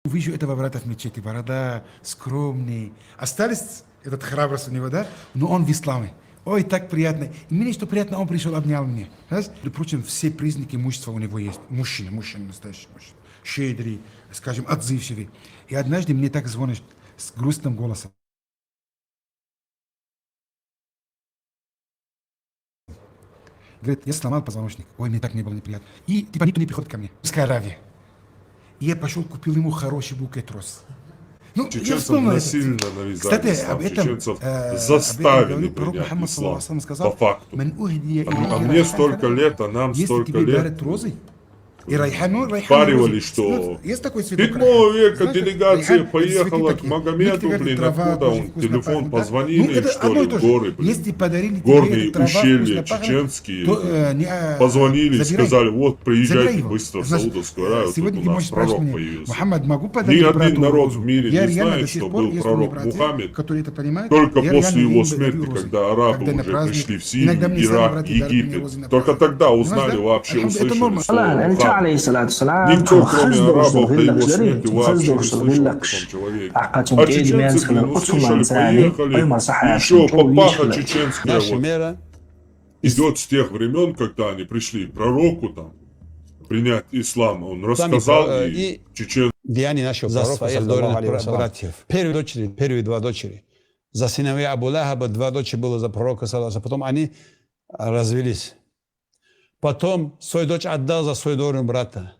Увижу этого брата в мечети, борода, скромный. Остались этот храбрость у него, да? Но он в исламе. Ой, так приятно. И мне что приятно, он пришел, обнял меня. Знаешь? Впрочем, все признаки мужества у него есть. Мужчина, настоящий мужчина. Щедрый, скажем, отзывчивый. И однажды мне так звонит с грустным голосом. Говорит, я сломал позвоночник. Ой, мне так не было неприятно. И типа никто не приходит ко мне. Пускай Аравия. И я пошел, купил ему хороший букет роз. Ну, чеченцам насильно навязали ислам, чеченцев заставили принять ислам, по факту. А мне столько лет, а нам столько лет. Впаривали, что в 7 века делегация поехала к Магомету, откуда он, телефон, позвонили, что ли, горы, горные ущелья чеченские, позвонили и сказали, вот, приезжайте быстро в Саудовскую Аравию, тут у нас пророк появился. Ни один народ в мире не знает, что был пророк Мухаммед, только после его смерти, когда арабы уже пришли в Сирию, Ирак, Египет, только тогда узнали вообще, услышали слово Мухаммед. Никто, кроме арабов, до его смерти вообще не слышал о таком человеке. А чеченцы, блин, услышали, поехали, еще папаха чеченская идет с тех времен, когда они пришли к пророку там, принять ислам. Он рассказал и чеченцам. Деяния нашего пророка, саллаллаху братьев. Первые два дочери. За сыновей Абу Лахаба 2 дочери было за пророка, саллаллаху. Потом они развелись. Потом свою дочь отдал за свою двоюродного брата.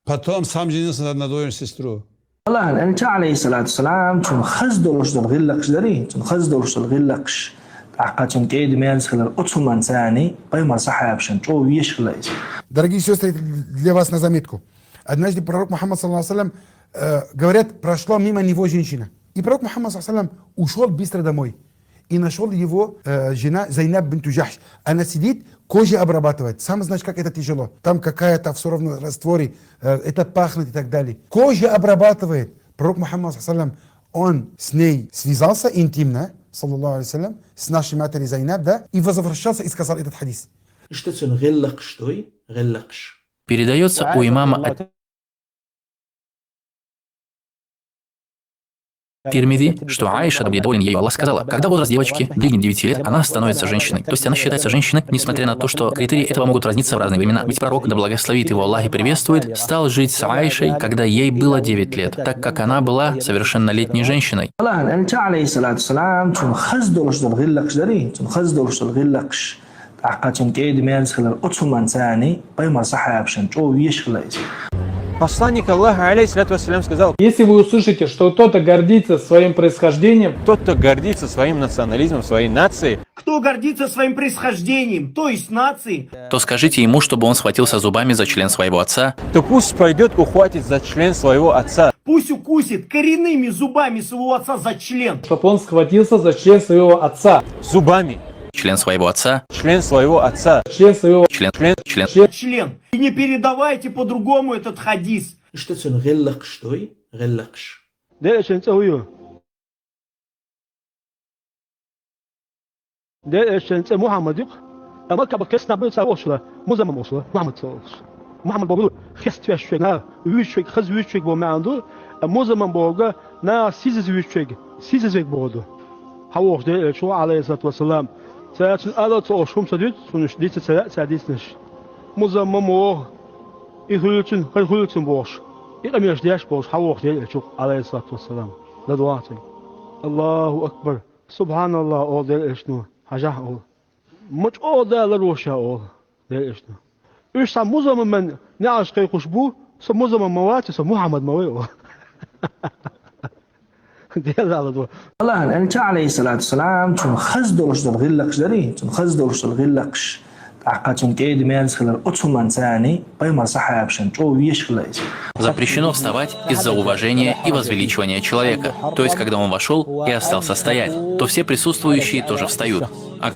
Потом сам женился на двоюродную сестру. Allah'ın elçi aleyhissalatu vesselam çün xız doluştur gillaqşları, çün xız doluştur gillaqş. Аққачын кейді мәлісқілер ұтсылман сәни, қаймар сахабшын, чоу ешқылайыз. Дорогие сестры, для вас на заметку. Однажды пророк Мухаммад, саллаллаху алейхи говорят, прошла мимо него женщина. И пророк Мухаммад, саллаллаху алейхи ушел быстро домой. И нашел его жена Зайнаб бинту Джахш. Она сидит, кожу обрабатывает. Сам знаешь, как это тяжело. Там какая-то все равно растворе, это пахнет и так далее. Кожу обрабатывает. Пророк Мухаммад, саллаллаху алейхи он с ней связался интимно, саллаллаху алейхи с нашей матерью Зайнаб, да, и возвращался и сказал этот хадис. Передается у имама Тирмизи, что Аиша, да будет доволен ею, Аллах сказала, когда возраст девочки достигнет 9 лет, она становится женщиной. То есть она считается женщиной, несмотря на то, что критерии этого могут разниться в разные времена. Ведь пророк, да благословит его Аллах и приветствует, стал жить с Аишей, когда ей было 9 лет, так как она была совершеннолетней женщиной. Посланник Аллаха, алейхиссалату вассалям, сказал: если вы услышите, что кто-то гордится своим происхождением, кто-то гордится своим национализмом, своей нацией, кто гордится своим происхождением, то есть нацией, то скажите ему, чтобы он схватился зубами за член своего отца, то пусть пойдет ухватить за член своего отца. Пусть укусит коренными зубами своего отца за член. чтобы он схватился за член своего отца. Зубами. член своего отца, Член своего отца. Член своего член. Член. И не передавайте по-другому этот хадис. Muhammed babul xest veşek na üçek xız üçek bu mandu o zaman boga na siz üçek bodu havoş de şu aleyhissalatu vesselam Sa'atun alat o şum sadit sonuç dite sadisniş o zaman o ihulçun boş İqamiyş diyaş boş havoş de çok aleyhissalatu vesselam da dua et Allahu ekber subhanallah o de eşnu hacah o muç o da la roşa o de eşnu Üç sam o zaman ben ne aşkı kuşbu, sam o zaman mavati, sam Muhammed mavıyor. Allah'ın elçi aleyhissalatu vesselam çün xız doluştur gillaqşları, çün xız doluştur gillaqş. Аққачын кейді мәлісқілер ұтсылман сәни, қаймар сахабшын, чоу ешқылайыз. Запрещено вставать из-за уважения и возвеличивания человека. То есть, когда он вошел и остался стоять, то все присутствующие тоже встают. А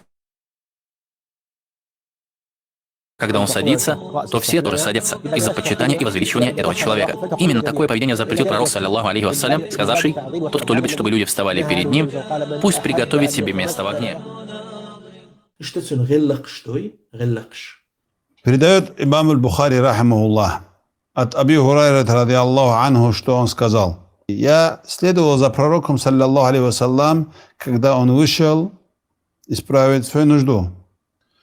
когда он садится, то все тоже садятся из-за почитания и возвеличивания этого человека. Именно такое поведение запретил пророк, саллаллаху алейхи вассалям, сказавший: тот, кто любит, чтобы люди вставали перед ним, пусть приготовит себе место в огне. Передает имам аль-Бухари, рахимахуллах, от Аби Хурайра ради Аллаху анху, что он сказал. Я следовал за пророком, саллаллаху алейхи вассалям, когда он вышел исправить свою нужду.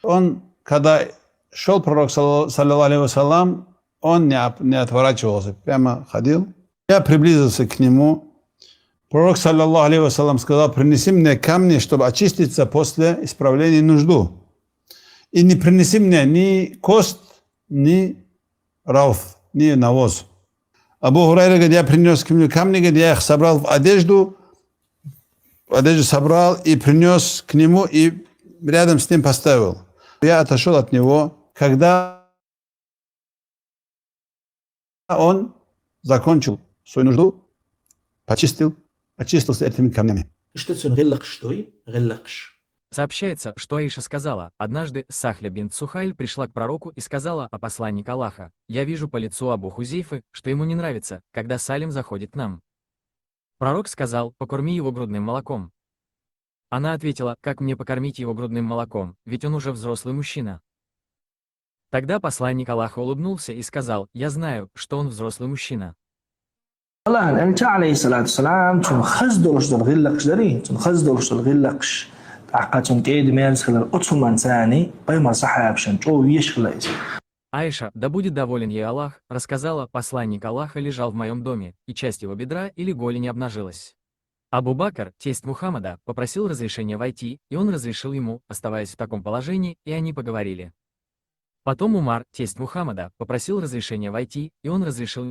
Он, когда шел пророк, саллаллаху алейхи вассалям, он не отворачивался, прямо ходил. Я приблизился к нему. Пророк, саллаллаху алейхи вассалям, сказал: принеси мне камни, чтобы очиститься после исправления нужду. И не принеси мне ни кост, ни рауф, ни навоз. Абу Хурайра говорит: я принес к нему камни, говорит, я их собрал в одежду собрал и принес к нему, и рядом с ним поставил. Я отошел от него, когда он закончил свою нужду, очистился этими камнями. Сообщается, что Аиша сказала: однажды Сахля бинт Сухайль пришла к пророку и сказала о посланнике Аллаха: «Я вижу по лицу Абу Хузейфы, что ему не нравится, когда Салим заходит к нам». Пророк сказал: «Покорми его грудным молоком». Она ответила: «Как мне покормить его грудным молоком, ведь он уже взрослый мужчина». Тогда посланник Аллаха улыбнулся и сказал: «Я знаю, что он взрослый мужчина». الآن أنت عليه الصلاة والسلام چون خز درش در غلقش داری چون خز درش در غلقش تعقدون كيد مارس خلال أطفال ثاني بيمر صحاب شنطو ويش خلاص. Аиша, да будет доволен ей Аллах, рассказала: посланник Аллаха лежал в моем доме, и часть его бедра или голени обнажилась. Абу Бакр, тесть Мухаммада, попросил разрешения войти, и он разрешил ему, оставаясь в таком положении, и они поговорили. Потом Умар, тесть Мухаммада, попросил разрешения войти, и он разрешил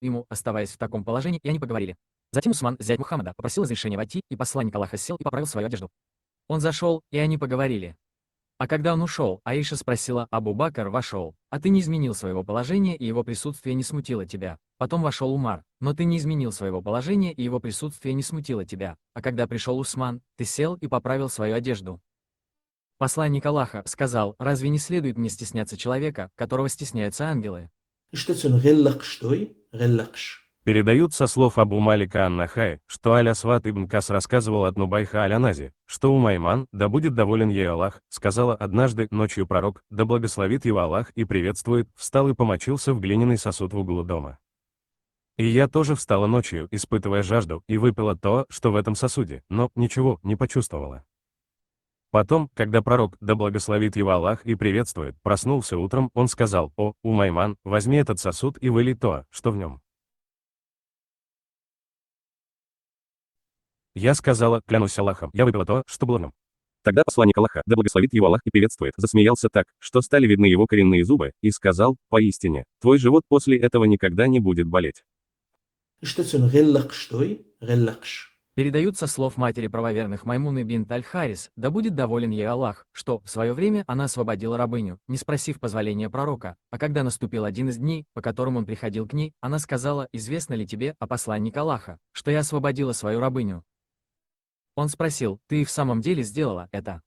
ему, оставаясь в таком положении, и они поговорили. Затем Усман, зять Мухаммада, попросил разрешения войти, и посланник Аллаха сел и поправил свою одежду. Он зашел, и они поговорили. А когда он ушел, Аиша спросила: Абу Бакр вошел, а ты не изменил своего положения, и его присутствие не смутило тебя. Потом вошел Умар, но ты не изменил своего положения, и его присутствие не смутило тебя. А когда пришел Усман, ты сел и поправил свою одежду. Посланник Аллаха сказал: разве не следует мне стесняться человека, которого стесняются ангелы? Передают со слов Абу Малика ан-Нахай, что Аль-Асват ибн Кас рассказывал от Нубайха аль-Анази, что Умайман, да будет доволен ей Аллах, сказала однажды ночью пророк, да благословит его Аллах и приветствует, встал и помочился в глиняный сосуд в углу дома. И я тоже встала ночью, испытывая жажду, и выпила то, что в этом сосуде, но ничего не почувствовала. Потом, когда пророк, да благословит его Аллах и приветствует, проснулся утром, он сказал: «О, Умайман, возьми этот сосуд и вылей то, что в нем». Я сказала: клянусь Аллахом, я выпила то, что было в нем. Тогда посланник Аллаха, да благословит его Аллах и приветствует, засмеялся так, что стали видны его коренные зубы, и сказал: поистине, твой живот после этого никогда не будет болеть. Передают со слов матери правоверных Маймуны бинт Аль-Харис, да будет доволен ей Аллах, что в свое время она освободила рабыню, не спросив позволения пророка, а когда наступил один из дней, по которым он приходил к ней, она сказала: известно ли тебе, о посланник Аллаха, что я освободила свою рабыню? Он спросил: ты в самом деле сделала это?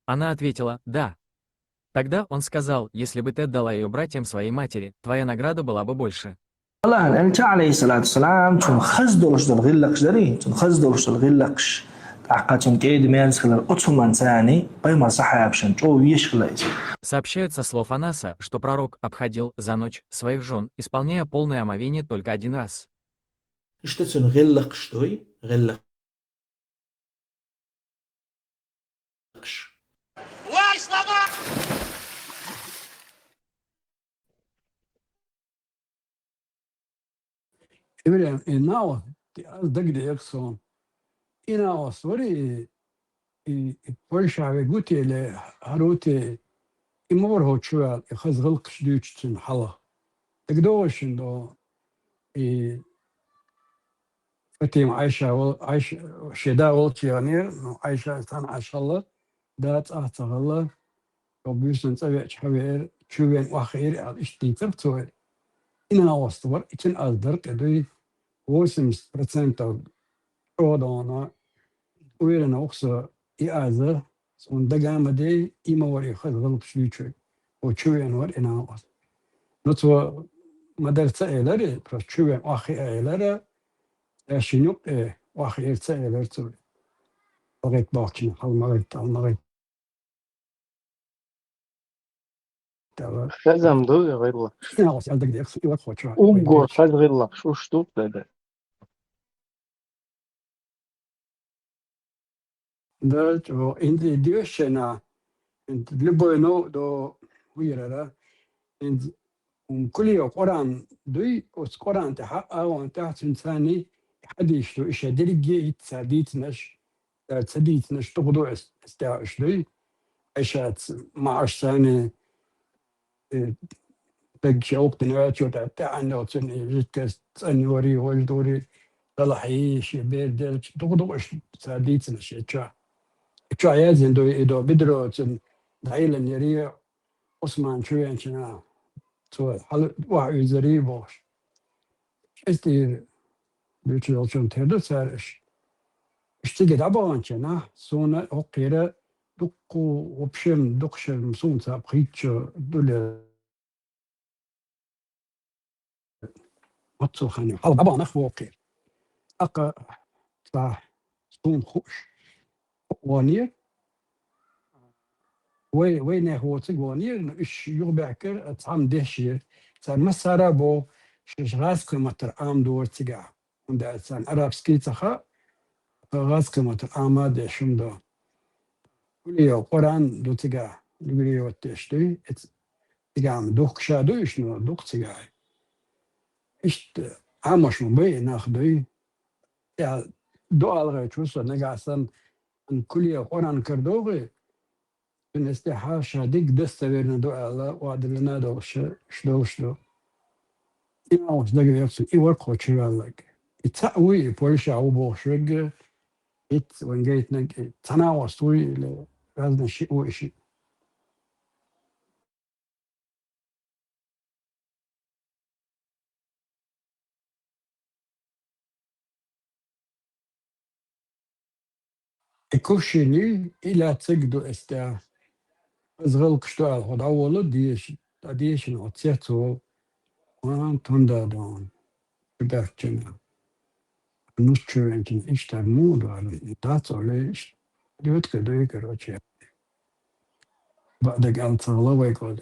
Она ответила: да. Тогда он сказал: если бы ты отдала ее братьям своей матери, твоя награда была бы больше. الآن أنت عليه الصلاة والسلام چون خز درش در غلقش داری چون خز درش در غلقش تعقدون كيد مارس خلال أطفال ثاني بيمر صحاب شنطو ويش خلاص. Сообщают со слов Анаса, что пророк обходил за ночь своих жен, исполняя полное омовение только один раз. Ibrahim inawa ti dagde yakson inawa sori i polshawe gutele harote imor hochwal khazgal qshduchtin hala tagdoshin do i fatim Aisha sheda olti yani Aisha tan ashallah dat atagalla وبيسن تبع حوير شوين واخير على اشتيتر توي إن أوستور إتن أقدر كده 80% أودانا ويرنا أقصى إعازة وندقام دي إما وري خذ غلط شوي وشوين ور إنا أوست نتوى مدرسة إلري بس شوين واخي إلري أشينوك واخير إلري توي بغيت باكين المغيت تمام خزم دو غير انا وصل دق دق يوقف خشوا Ugo خز غير شو شتوك ده ده جو انت ديوشنا انت لبوينو دو ويرا انت كل يوم قران دوي وس قران تحقق وانت انساني حديش تو ايش دلجي تساديت نش تساديت نش تقدو استاش دوي عشات معش ثاني بقى وقت نواتشو تاع انه تسني جتك تسني وري ولدوري صلاحيش بيردل تقدو ايش تساديت نش تشا تشا يازن دو ايدو بدرو تن دايلا يري عثمان شو يعني تو حل واحد زريبوش استير بيتشو شون تهدو سارش اشتيجي دابا انشنا سونا اوقيرا دقو وبشم دقشم سون سابخيتشو دول ماتسو خاني حال دابا نخو اوقير اقا صح سون خوش وانير وين هو تقوانير ايش يغبعكر اتعام دهشير سان مسارا بو شغاز كمتر ام دور تقع عند سان عرب سكي تخا غاز كمتر آماده شمدو وليو قرآن دو تقع لوليو تشتري تقع دوخ شادو يشنو دوخ تقع اشت عامش مبي ناخدوي يا دو الغي توصل نقاسن ان كل قرآن كردوغي بنستحا شاديك دستويرنا دو الا وادلنا دو شلو إما وش دقي يقصد إي ورقو تشيرالك يتساوي بولشا أو بوشرق إت وانجيت نك تناوى سوي لازم شيء وشيء يكوشيني إلى تقدو استا أزغل كشتوال هاد أولو ديش نوتسيتو وان توندا دون بدرتنا نوتشرنتين إشتر مودا داتو ليش ديوتك دويك روشي بعد قال صغلا ويقول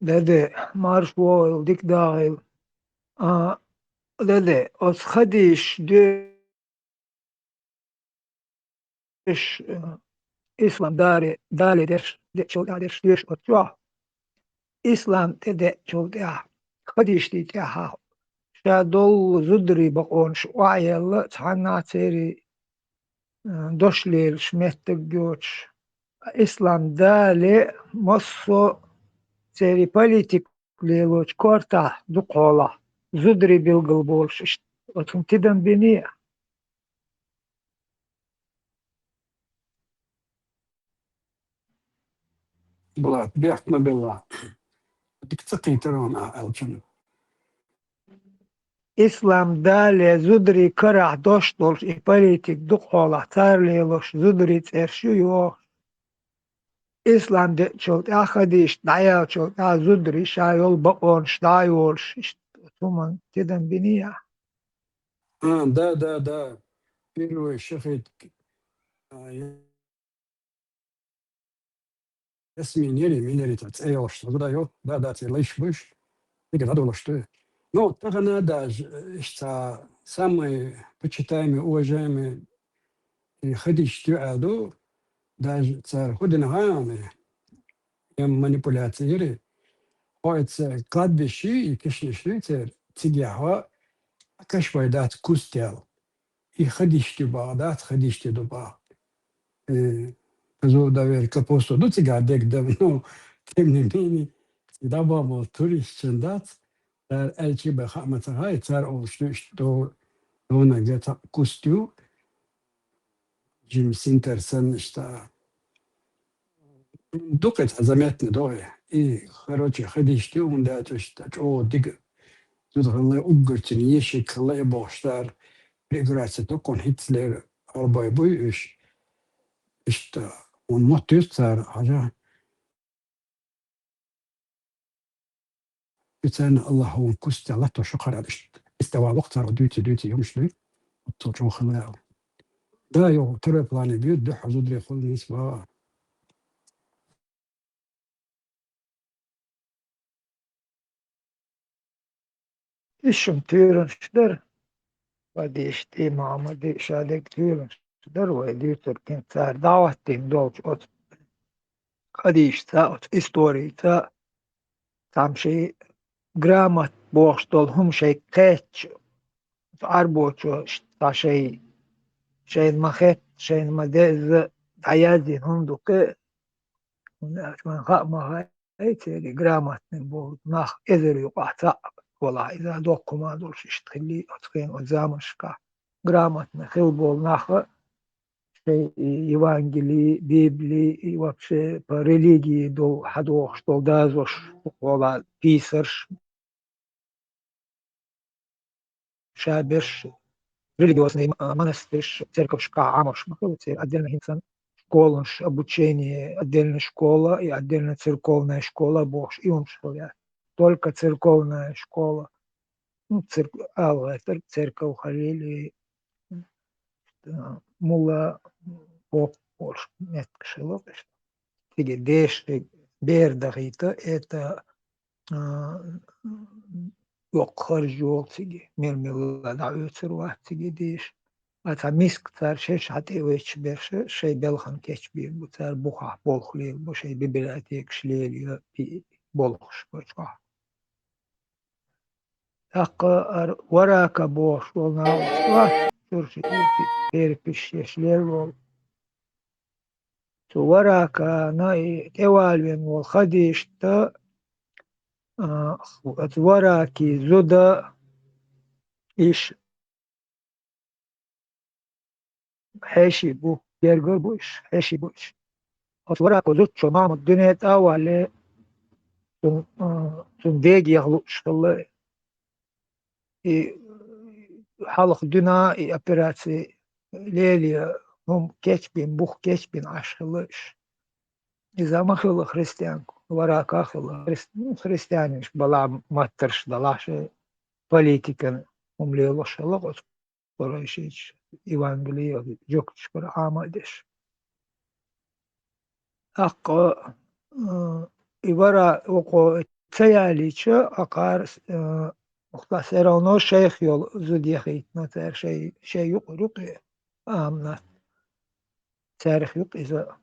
Dede, marş vol, dik dağıl. Dede, os khadish düş İslam dare der çol der düş otwa. İslam dede çol ya. Khadish di ya. Şadol zudri bakon şuayel tana teri doşlir şmettek göç. İslam dale mosso teri politik leloç korta dukola. Zudri bilgil bolş işte. Otun tiden beni Bulat, bırakma billah. Dikkat ona elçin. İslam dale zudri karah doştol i politik dukola tarleloş zudri terşiyor. İslam de çok ahadiş daya çok zudri şayol bakon şayol işte. Tuman tiden beni ya. Да. Первый шахид اسمي نيري تاع ايوش غدايو دا تي ليش بوش ديك هذا что. Ну, так она даже, что самые почитаемые, уважаемые и ходящие аду, даже царь Худинаганы, и манипуляции, ходятся кладбище и кишнишницы, цигяха, кашвайдат кустел, и ходящие багдад, ходящие дуба. Zo da ver kaposto do cigadek da no temni da babo turistçendat der elçi be hamata hay tar oluştu işte ona geta kustyu Jim Sintersen işte duket zametne doye и короче ходишти унда то что о dig зудгылы уггырчын ешик кылы боштар преграция то кон Hitler арбай бой işte он мотыцар ага بتاعنا الله هو كست الله تشكر على استوى وقت دوتي يوم شلي تشوف خلاص دا يو ترى بلاني بيد ده حدود يقول نسبة İşim tüyürün şidir. Vadi işte Muhammed'i şadek tüyürün şidir. Ve diyortur tar davet din dolç ot. Hadi işte ot istoriyi tam şey gramat boğuştol hum şey keç arboço işte şeyin mahet şeyin madez ayazin hunduke من ما هاي جرامات بول ناخ إذا يقطع والله إذا دوكم ما دولش يشتغلي أتقين قدامشكا جرامات نخيل بول ناخ شيء يوانجلي بيبلي وابشي بريليجي دو حدوخ دو دازوش والله بيسرش شابرش религиозный монастырь, церковь Амош, отдельно инсан, школа, обучение, отдельная школа и отдельная церковная школа Бож. И он что я. Только церковная школа. Ну, церковь Халили, мула поп Бож. Нет, кшелов. Тиги деши, бердахита, это yok harcı yok tigi. Mermela da ötür var tigi değiş. Ata misk tar şeş hati veç berşe şey belhan keç bir bu tar buha bolhli bu şey biberati kşleli bir bolhuş boçka. Akka waraka boş olna var. Türşi perpiş yeşler ol. Tu waraka na evalven ol hadişta وراكي زودا إيش حاشي بو يرجع بوش حاشي بوش وراكو زوج شو نعم الدنيا تاوالي تنديج يغلوش الله حلق دنا أبراتي ليلي هم كتبين بوخ كتبين عشلش إذا ما خلق خريستيان وراك خلق خريستيانش بلا ماترش دلاش политика умлелош логос порайшич Евангелие жокч пор амадеш акко ивара око تياليتش أقار مختصر أنه شيخ يول زوديخيت نتر شيء يقرق آمنا تاريخ يق إذا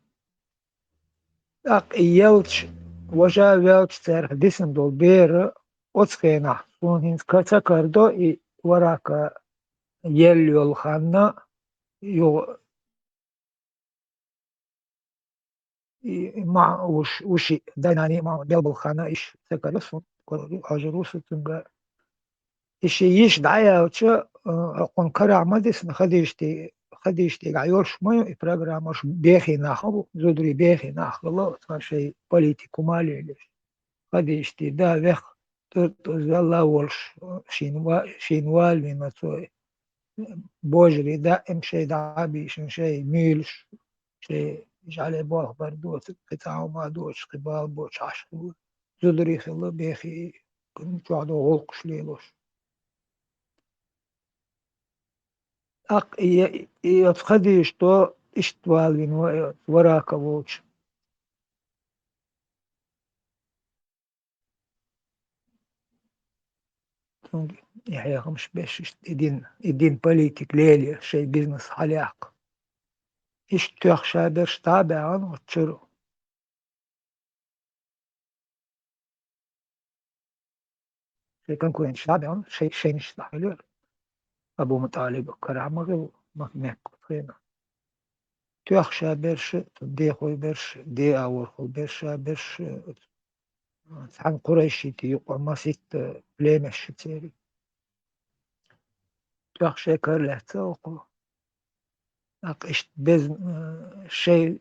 أق يلتش وجا يلتش تاريخ ديسن دول بير أتخينا سون هنس كتكردو وراك يل خانا يو مع وشي دايناني مع قلب الخانة إيش تكرسون أجروس تنقى إيش يش دعايا وش أقون كرع مدس خديشتي عيوش ما برنامج بيخي ناخو زودري بيخي ناخو الله صار شيء بوليتيكو مالي ليش خديشتي دا بيخ ترتوز الله ولش شينوال من مسوي بوجري دائم شيء دعابي شيء ميلش شيء يجعل بوه بردوت قطعه ما دوش قبال بوش عشر زدري خلا بيخي كنت وعدو غلقش ليلوش أق يتخديش تو اشتوالين وراك بوش يحيى خمش بيش يدين بوليتيك ليلي شيء بيزنس حلاق إيش تخشى درش تابعا وتشرو شيء كان كوين تابعا شيء نشتغل أبو مطالب كرامة مهمك فينا تخشى برش دي خوي برش دي أور خوي برش عن قريشي تيقع ما ست بليمش تيري تخشى كرله توقو أقشت بزن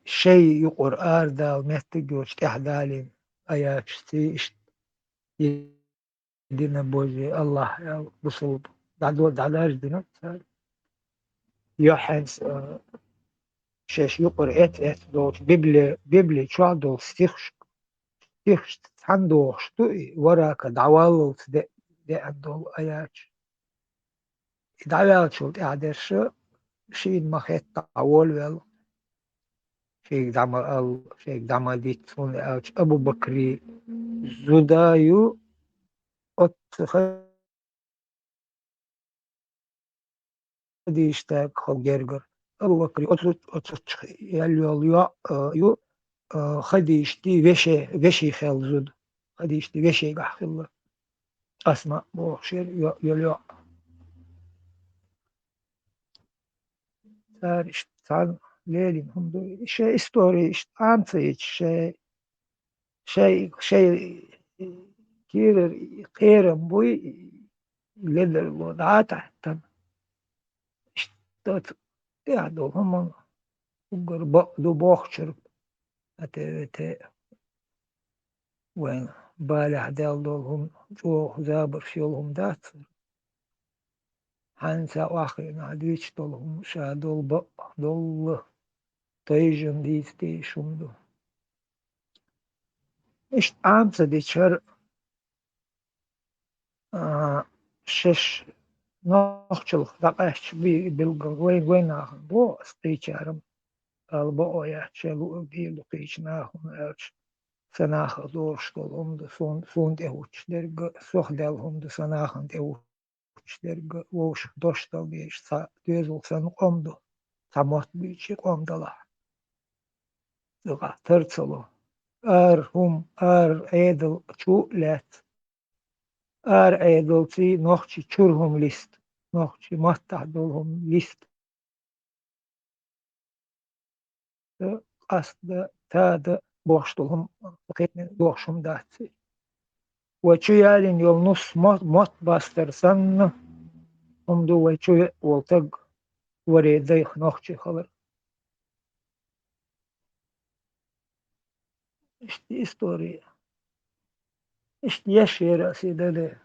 شيء يقر آردا ومهتجوش تحدالين أياكشتي إشت يدينا بوجي الله يا بصوب دعداش دينا يوحنس شاش يقر ات دوش بيبلي شو دول ستيخش تحندوش توي وراك دعوالو دي عندو أياكش دعوال شو تعدرش شيء ما خيط تعول ويل شيخ دعمل ديت أبو بكري زدايو خديشتاك خو جرجر أبو بكري أتلت يو خديشتي وشي خيل زود خديشتي وشي قحخل أسمع بوخشير يليو تاريش تعال ليلين هم شيء استوري أنتيج شيء قيرم بوي لدر الوضعات حتى اشتت يعدو هم دو بوخشر أتي وين بالح دال دولهم جوخ زابر فيولهم دات حنسا واخرين عدويش دولهم شادول دول طيجن ديستي شمدو إشت عامسة دي شر شش نوخشل دقاش بالقر وين ناخن بو استيشارم البو يحشلو بيلو قيش ناخن سناخ دورش دولهم دو سون دهوش درق سوخ دلهم دو سناخن دهوش درق ووش دوش دل بيش دوزل سن قمدو سموت بيشي قمدلا دقا ترسلو هم ايدل شو لات ايدل تي نوخشي چورهم ليست نوخشي مهتح دولهم ليست قصد تاد بوشتلهم قيتن بوشم داتي وچو يالين يول نص موت باستر سن هم دو وچو والتق وري ديخ نوخشي خبر اشتي استوري اشتي يشي رأسي دادي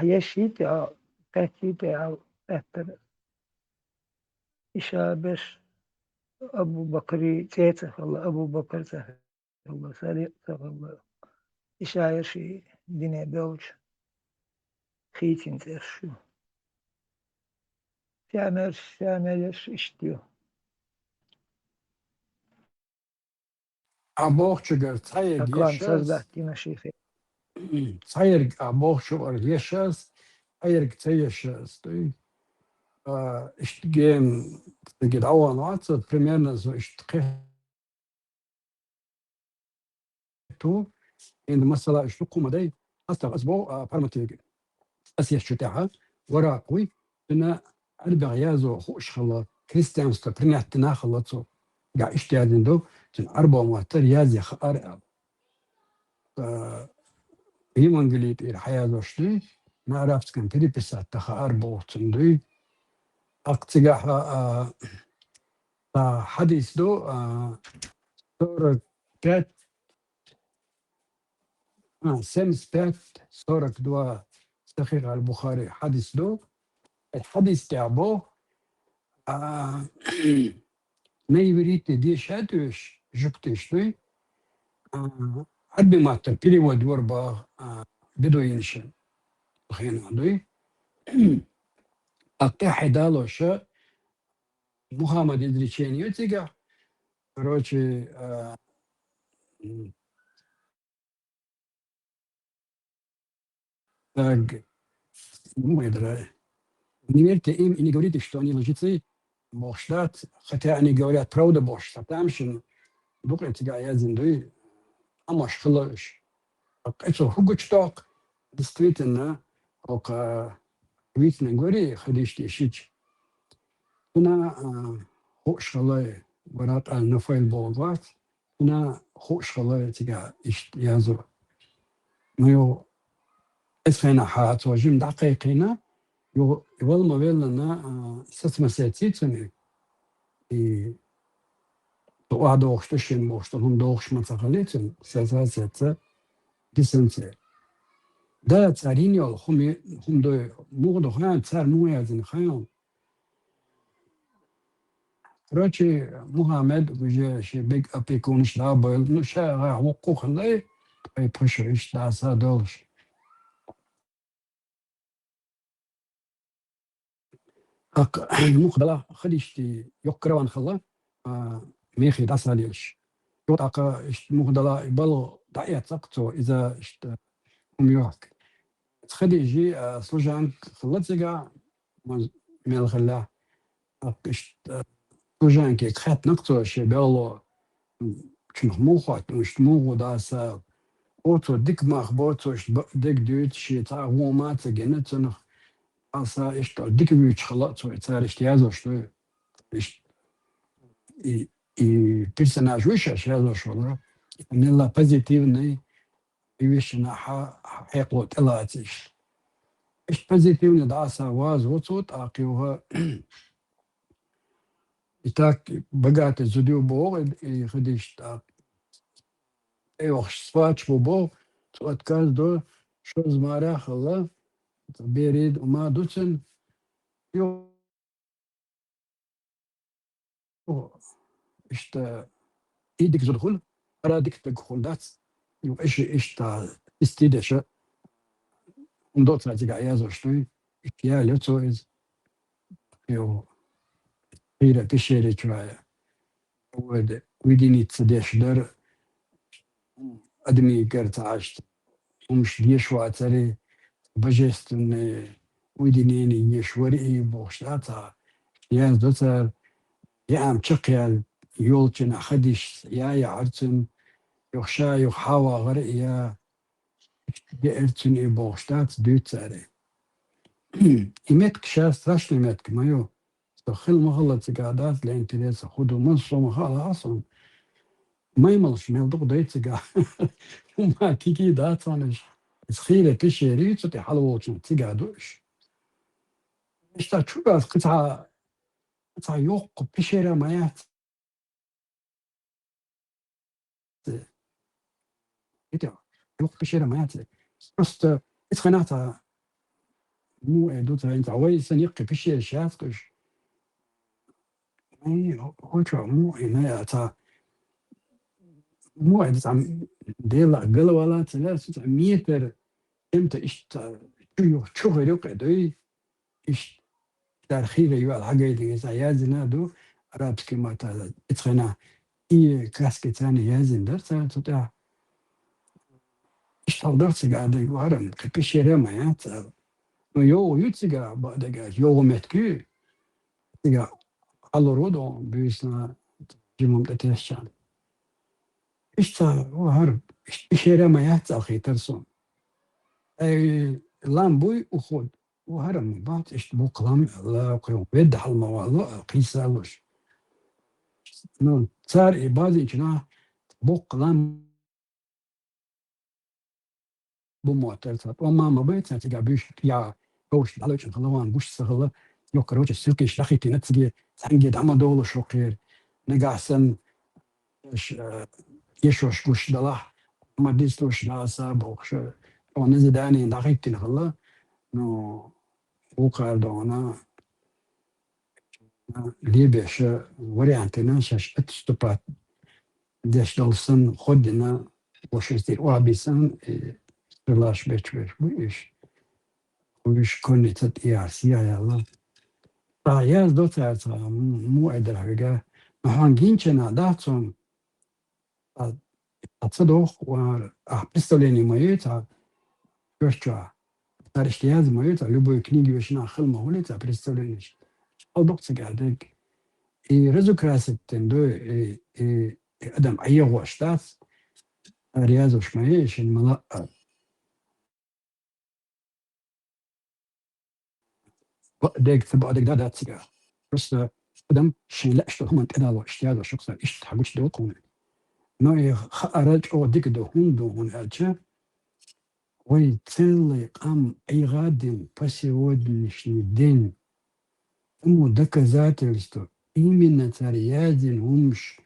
يشيتي تاكيتي اتر إشابش أبو بكري تيتخ الله أبو بكر تخ الله سريع تخ الله إشاير شي ديني بيوج خيتين ترشو تعملش اشتيو أبوخ شجر تايق أكوان يشاس سزدهتي مشيخي صاير أبوه شو أرجيشس صاير كتيشس دوي اشتجين تجد أول نوعات примерно so اشتقيتو إن مثلا اشتقوا مدي أصلا أسبوع برمتيج أسيا شتاعة وراقوي إن أربع يازو خوش خلا كريستيان ستبرني تنا خلصو قاع اشتيادين دو تن أربع موتر يازي خار هيمون قليت الحياة دوشتي ما عرفت كان تري بسات تخار بوتن دوي أقتجاح حديث دو سورة بات سمس بات سورة دوا صحيح البخاري حديث دو الحديث تعبو نيبريت دي شاتوش جبتش دوي عربي ما تبيلي ودور با بدو ينشن خينا دوي أقطع حدالوش محمد إدريسيان يتيجا короче так ну это не верьте им и не говорите, что они лжецы, Богштадт, хотя они говорят правду Богштадт, там что думаете, я зиндуй, а маш хлош. Это хугучток, действительно, как видно говори, ходишь ищить. Она хошалай, брат Аль-Нафайл Болгат, она хошалай тига язу. Мы اسمنا حات وجم دقيقنا يوال ما بيلنا ست مساتيتني تو أدوخ تشين موش تهم دوخش متقلتن سازات ديسنت ده تارينيو هم دو مودو خان تار مويازن خان راتي محمد وجه شي بيج اب يكونش دابل نشا حقوق الله اي بشريش دا سادوش المقدلة خديشتي يقرأ عن خلا ميخي داساليش يوت أقا مقدلة يبالو دعية تقطو إذا يوك خديجي سلوجان خلتيجا من الخلا سلوجان كي خات نقطو شي بالو كنخ موخات مش موغو داسا أوتو ديك مخبوتو ديك دوت شي تا ومات جنتنخ أصلا إيش ديك بيوتش خلاص ويصير اشتيازه شو إيش персонаж ويش اشتيازه شو لا نلا позитивный ويش نحا حقيقة تلاتيش إيش позитивный دعسة واز وصوت أقيوها إتاك بقات الزديو بوغ يخديش تا أيوخش سباتش بوغ صوت كاز دو شو زمارة خلا بيريد وما دوتن يو إشتا إيدك زدخل أرادك تدخل دات يو إشتا استيدشة وندوت راتيك عيازو شتوي إكيا لتويز يو غير بشيري شوية ويديني تسديش در أدمي قرت عشت ومش ديشوا تري بجستن ويدينيني يشوري بوشتاتا ياز دوتر يا أم شقيال يولتن أخديش يا عرتن يخشا يخاوا غريا يأرتن بوشتات دوتر إمتك شاس راشن إمتك مايو خل مغلط قعدات لإنتريس خدو منصو مخالا أصلا ما يملش ميلدوق دايتك وما تيجي داتانش خيلة بشيري تتي حلوة تقعدوش إشتا تشوغاز قطعة يوق بشيرة مايات يوق بشيرة مايات بس إتخناتا مو إدوتا إنت عويسا يقي بشيرة شاتقش هو مو إنايا مو إدوتا ديلا قلوالا 300 متر امتى إشتا شو يوقع دوي إش تاريخي يوال حاجة اللي يزازنا دو رابسكي ما تا إتخنا إيه كاسكي تاني يازن در تطيع İşte sigara varım. Kıpış yere mi ya? No yo yut sigara badega yo metki sigara alır do büyüsüne cimom da teşcan. İşte var iş yere mi ya? Akıtarsın. Lan bu ukhud وهرم بعض إيش بقلم لا قيوم بيد الموضوع قيس ألوش نو صار بعض إجنا بقلم بمعترضات وما ما بيت تجا بيش يا بوش على وجه خلوان بوش سهلة يكروش السلك يشلخي تنتجي سنجي دعم دولة شوكير نجاسن يشوش بوش دلاه ما ديستوش ناسا بوش ونزداني دقيقة نخلا نو وقع دونا ليبيش واريانتنا شاش اتستوبات داش دولسن خدنا وشستير وابيسن سلاش بيش بو إيش ويش كوني تت إيارسيا يلا ياز دو تاعتا مو أدرها نحن جينشنا داتون أتصدق وأحبستوليني مايتا كرشوا تاريخياز مايتا لبوي كنيجي وشنا خلما هوليتا بريستولينيش أضبط سجادك رزوكراسيتن دو أدم أي واشتاس رياض شمايش الملا ديك تبقى ديك دات سجا بس أدم شين لا اشتغل هم كذا واشتياز وشخص إيش تحبش دوقون نوع خارج أو ديك دهون أرجع ويتسلي قام أي غادم بسيود نشندين أمو دك ذات الستو إيمنا تريادين همش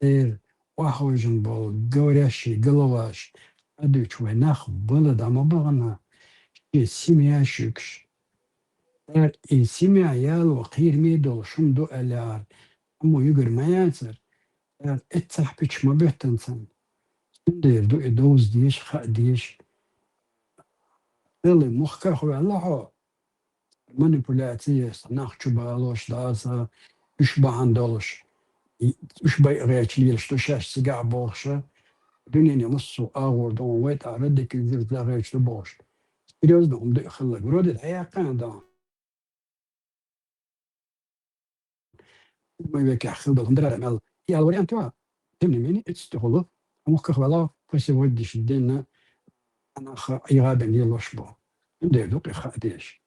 تير وحوجن بول جورياشي جلواش أدوش وناخ بلد أما بغنا سيميا شكش تير سيميا يال وقير ميدول شم دو ألار أمو يقر ما ياتر تير اتسح بيش ما بيحتنسن دير دو إدوز ديش خا ديش تيرلي مخكا خوي الله manipülacije nachčubaloš dasa išbandološ išbairečilir što šeš siga boša düneni musu ağır don vet aradik zirzareç de boş biraz da umde khalla grode ayaqan da ما يبقى خلد الهندرة مال هي الوريان توا تمني مني تستهلو مخك ولا بس ودي شدينا انا يغاب لي لوشبو ندير دوك خاديش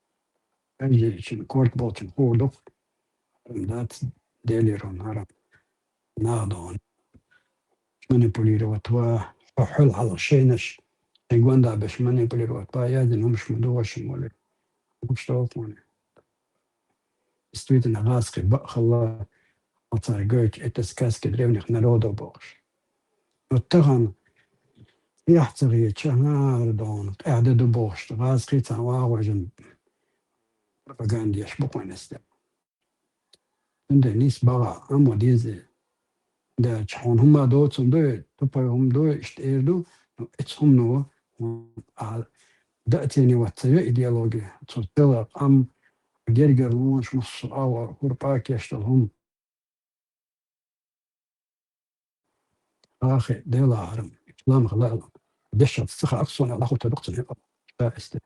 أجي شن كورت بوتن هولو دات ديليرون هرم نادون مانيبوليرو وتوا حل على شينش يقول دا باش مانيبوليرو وتوا يادن مش مدوش مولي وش توفوني استويت نغاسقي بقى خلا أطار جوج إتسكاس كدريوني خنا رودو بوش وتغن يحتغي تشهنار دون قاعدة دو بوش غاسقي تاوا وجن propaganda يشبقون استم عند نيس بقى أما ديزي ده شحون هم دوتهم دو تباهم دو اشتيردو اتهم نو دأتيني واتسيا إيديولوجيا تطلق أم جرجر لونش نص أور هرباك يشتغلهم آخر ديلا عرم إسلام غلال دشة تسخى أقصون على أخو تدقصن هيك فاست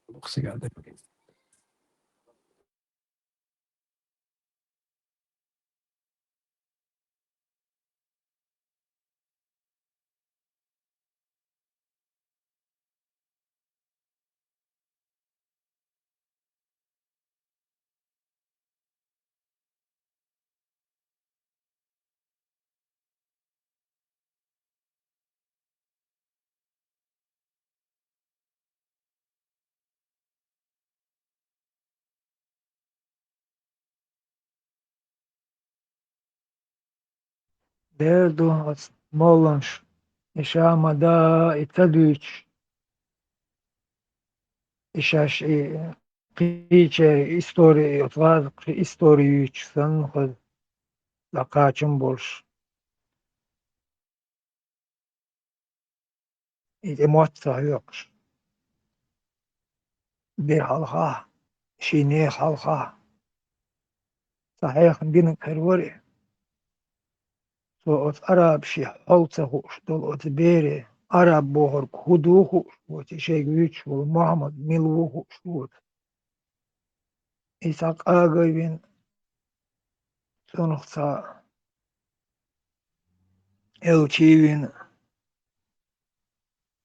دقصي قاعدة Derdo Molanš إشامة دا إتدويش إشاش قيچة إستوري أطلال إستوريوش سنخد لقاچم بولش إذا موتسا يوكش بير حلقة شيني حلقة صحيح دين كروري سو أت أراب شي حلتة هوش دول أت بيري Arap boğur huduhu şuot. Şey güç bol Muhammed milvuhu şuot. İsak ağabeyim sonuçta elçivin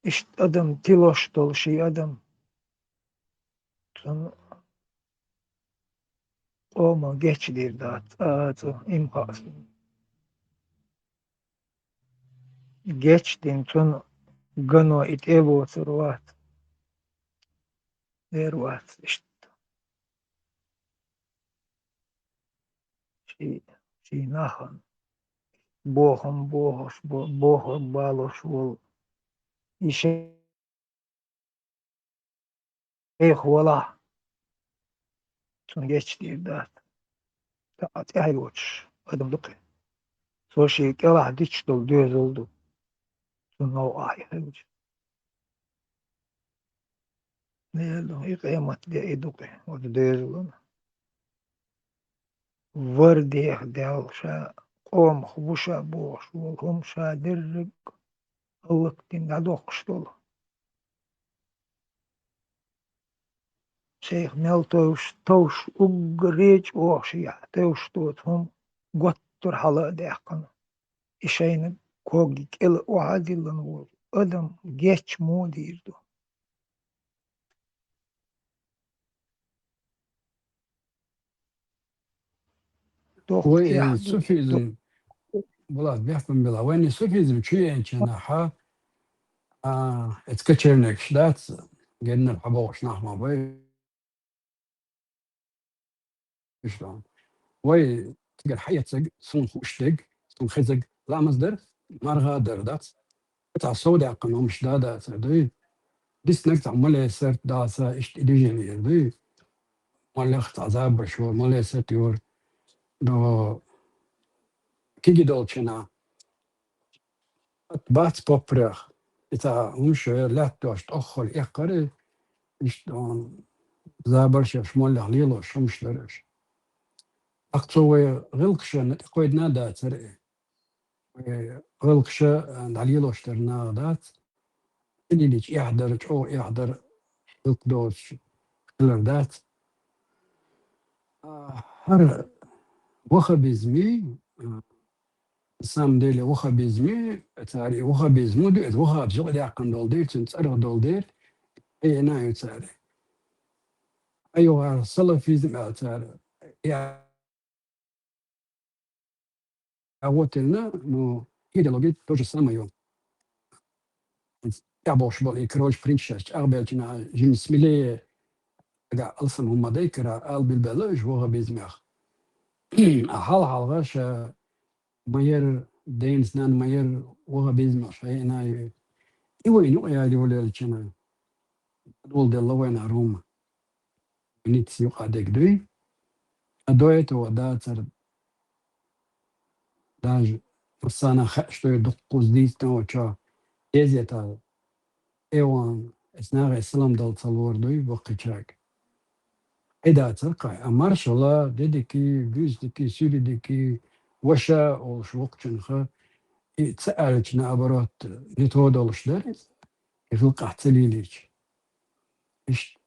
işte adam tiloş dolu şey adam. Son olma geçtir dat. Ağzı imkas. Geçtin son gano it evo survat. Dervat işte şey nahan. Bohum bohoş bohum baloş bol. İşe valla. Son geçtir dat. Taat ayvoç. Adım dıkı. So şey kela diç dol düz oldu. Son o ay. Ne oldu? Kıyamet diye edukı. O da düz oldu. Var diye dalşa. Qom xubuşa boş. Volhum şadirrik. Allık dinle dokş dolu. Şeyh mel toş ugreç oşya. Toş tutum. Gottur halı dehkan. İşeyni kogik el o hadillan ol. Adam geç mu dirdi. وين سوفيزم بلاد بيحكم بلا وين سوفيزم شو يعني ها اتكتشرنك شدات قلنا الحبوش نحما بي شلون وي تلقى الحية تسق صون خوشتق صون خزق لا مصدر مرغا دردات قطع سوداء قنوم شدادات دوي ديس نقطع مالي سرت داسا اشت اديجيني دوي مالي اخت عذاب بشور مالي سرت يور دو كيجي دولتشنا بات بوبرخ إتا مش لا توشت أخل إقري إشتون زابرش شمول غليلو شمش درش أقصوي غلقشة نتقويد نادا تري غلقشة عليلو اشترنا دات اللي ليش يحضر أو يحضر غلق دوش خلر دات هر وخبيزمي سام ديلي وخبيزمي تاري وخبيزمو ديت وخب زغدي عقن دول ديت تنتصرغ دول ديت اي نايو تاري ايوه صلفيزم تاري يا اوتلنا نو ايديولوجي توج سامايو يا بوش بول كروج برينشاش اربيتنا جين سميلي قاع الصم هما ديكرا ال بالبلوج وخبيزمي حال غاش ماير دينز نان ماير وخبيزمي شينا إيوين يا دولة الجنة دول دلوا وين روما نيتسيو قادك دوي أدويت وداتر داج فرسانا خشتو دقوز ديستن وشا إزيتا إيوان إسناغ إسلام دل تصور دوي بقيتشاك إدا ترقى أمارش الله ديدكي بيز دكي سوري دكي وشا وش وقتشن خا تسألتنا أبرات نتودلش دارس يخلق احتليليش إيش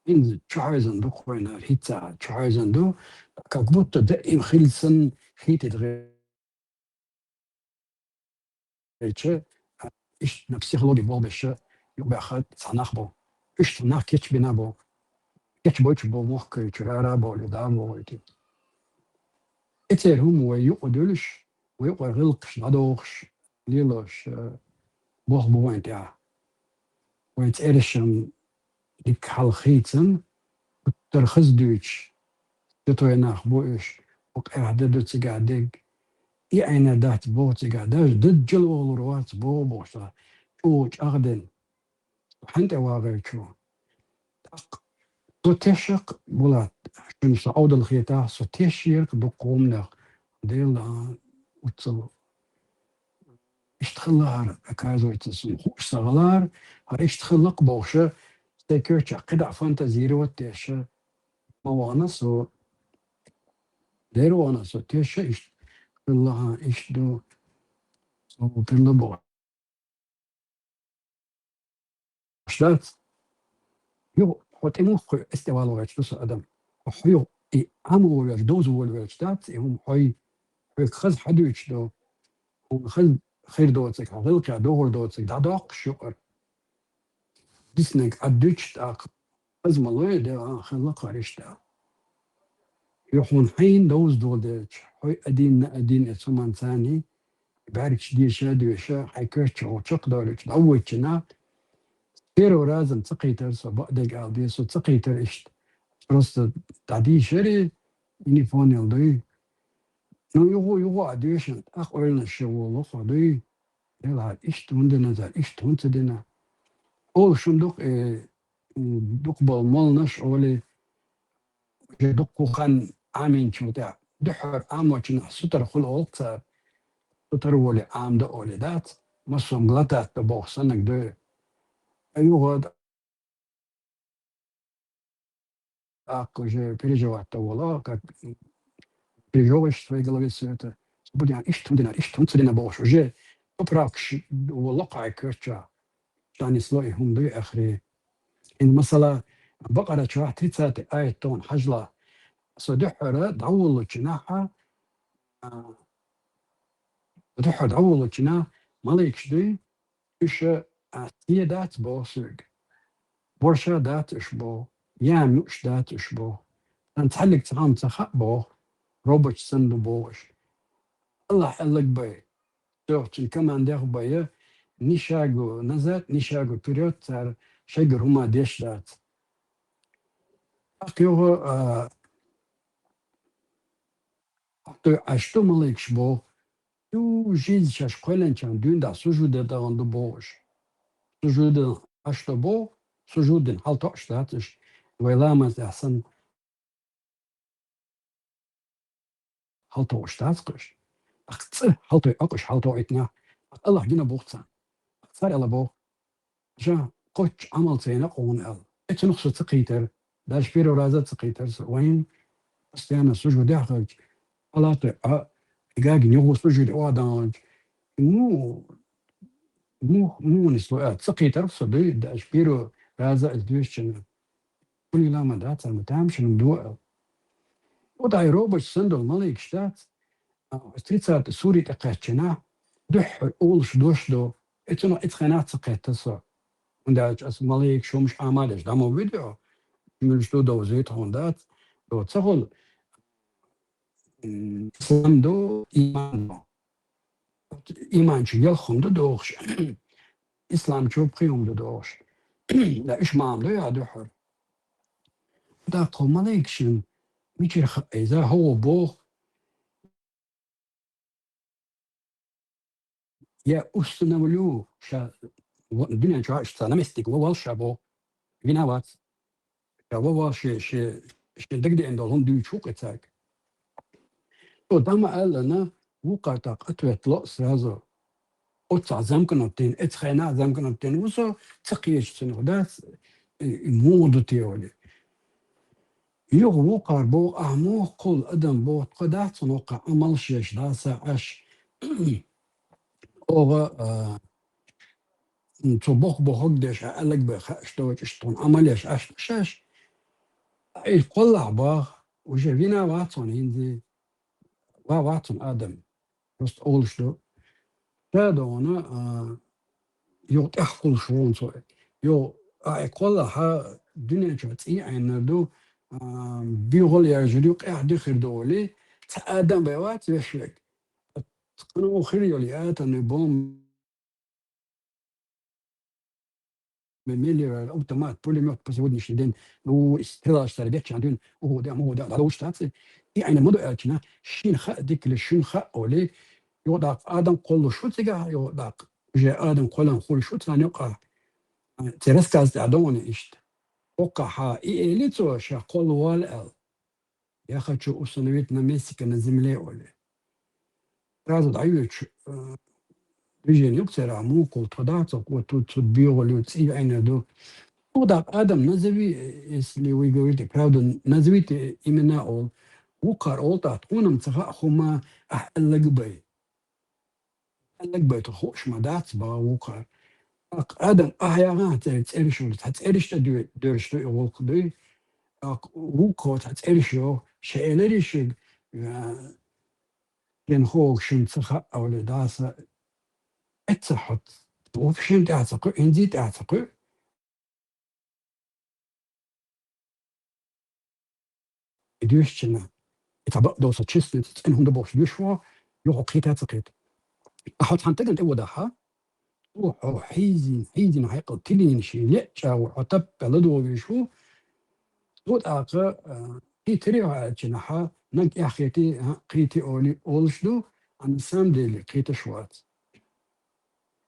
إن شعازن دو قوينا هيتا شعازن دو كقبط دائم خلصن خيت غيرتش إيش نفسيولوجي بول بش يبقى خد صناخبو إيش صناخ كيتش بنابو كيتش بوتش بو موخ كيتشرارا بو لدامو ويتي إتيرهم ويقدلش ويقدر غلقش نادوخش ليلوش بوخ بوين تاع ويتعرشن ديك حلخيتن ترخص دوتش تتوي ناخ بوش وقاعدة دوتش قاعدك يعني دات بوتش قاعدة ضد جل والروات بو بوشا شوش أغدن حنت واغي شو تشق بولات شن صعود الخيطة تشيرك بقومنا ديل وتصل اشتخلار كازو يتصل خوش صغلار هر اشتخلق بوشة تكيرش قدع فانتازيري وتشا موانسو ديرو ونسو تشا الله اشدو وبرلبو شدات يو حتى خو استوالو وجدوس ادم وحيو اي امو وجدوز وجدات هم حي خز حدوش دو هم خز خير دوتك هذلك دور دوتك داق شقر ديسنك ادوش داق خز مالوي ده خلق عرشتا يحون حين دوز دودش حي ادين اسمان ثاني بعرف شدي شادي وشا حيكرش وشق دولش دوتشنا بيرو رازم تقيتر صبادك عبيس وتقيتر اشت رست تعدي شري ينيفون يلدي نو يغو عديشن اخوالنا الشغل خدي يلا اشت وندنا زال اشت وندنا اول شندق دق بالمالنش اولي دق خان عامين شمتاع دحر عاموشنا ستر خل اولتر ستر ولي عام دا اولي دات مصم غلطات تبوخ سنك دو ايوه ako že переживать того, как переживаешь в своей голове все это. Будем иштун больше. Уже поправкш والله كرتشا ثاني سلوي هم دي اخري ان مثلا بقرة شرح تريتات آية تون حجلة صدحرة دعول جناحها صدحرة دعول جناح ماليكش دي إيش أتيه دات بوسق برشا دات إشبو يام يوش دات إشبو نتحلق تغام تخبو روبوت سندو بوش الله حلق بي توقتن كمان داخ بي نشاقو نزات نشاقو بريوت تار شاقر هما ديش دات أقيوه أشتو مليك شبو تو جيز شاش قولن چان دون دا سجود دا غندو بوش سجود أشتو بو سجود حالتو أشتاتش ويلامز أحسن حالتو أشتاتش أختصر حالتو أقش حالتو إتنا الله جينا بوغتان صار يلا بو جا قوش عمل سينا قون ال اتنقص تقيتر داش بيرو رازا تقيتر وين استيانا سجود يحرج حالاتو إيجاجي نيوغو سجود وادانج مو نسوات تقيتر صدي داش بيرو رازا الدوشن كل لا مدات المتامش ندوء وداي روبوش سندو الملك شتات استريتسات سوري تقاتشنا دح اولش دوشدو اتنا اتخانات تقاتسو ونداج اس ملك شو مش عمالش دامو فيديو مش دو زيت هوندات دو تسهل اسلام دو ایمان چی یل خونده دوخش اسلام چوب خیوم دو دوخش لا ايش ما عملو يا دحر دا قوم مالكشن ميشير اذا هو بوخ يا استنولو شا الدنيا شو اشتا نمستيك ووال شابو بيناوات يا ووال شي دقدي عند هم دي شوق اتاك تو داما قال لنا وقعتك اتوت لقص هذا قطع زمكنتين اتخينا زمكنتين وصو تقيش سنو داس مودو تيولي يوغ وقار بو اهمو قول ادم بو قدات سنوقع عمل شيش داسا اش اوغا تبوخ بوخك ديش قالك بخشتوش اشتون عمليش اش شاش اي قلع باغ وجابينا واتون هندي واتون ادم بس اولش دو تادونا يو تحقل شون سو يو اي قلع ها دنيا شوت اي عين دو بيغل يرجلو قاعد يخير دولي تادم بيوات يشلك تقنو خير يوليات نبوم مليار الاوتومات بوليموت بسودني شدين واستراش تربيتش عندن وهو ده على وش تاعتي يعني مدو اتنا شين خا ديك لشين خا اولي يوضع ادم قول شو تيجا يوضع جاء ادم قول نقول شو ثاني يقع ترسكاز تعدون اشت وقع اي ليتو شا قول وال يا اخي شو اسنويتنا ميسك نزملي اولي راز عيوش بيجي يكسر عموك وتضعتك وتتبيه وليتسيب عين دو وضع آدم نزوي اللي ويقول لك هذا نزويت إمنا أول وقار أول تعطونا متفق خما أحلق بي تخوش ما دات با وقار Adam ahyaga erişiyor. Hat erişte dörüştü olkudu. Bu kod hat erişiyor. Şeyler işi den hoog şimtsa öyle dasa etsahot. O fişim تعتقد انزي تعتقد يدوشنا يتبقى دوسة تشيست انهم دبوش يشوا يوحو قيتا تقيت احط حنتقل تو دها وحو حيزين حيقل تلين شي لأجا وعطب بلدو بيشو دوت اقا قي تريع جناحا نك اخيتي قيتي اولي اولشدو عن سام ديلي قيتا شوات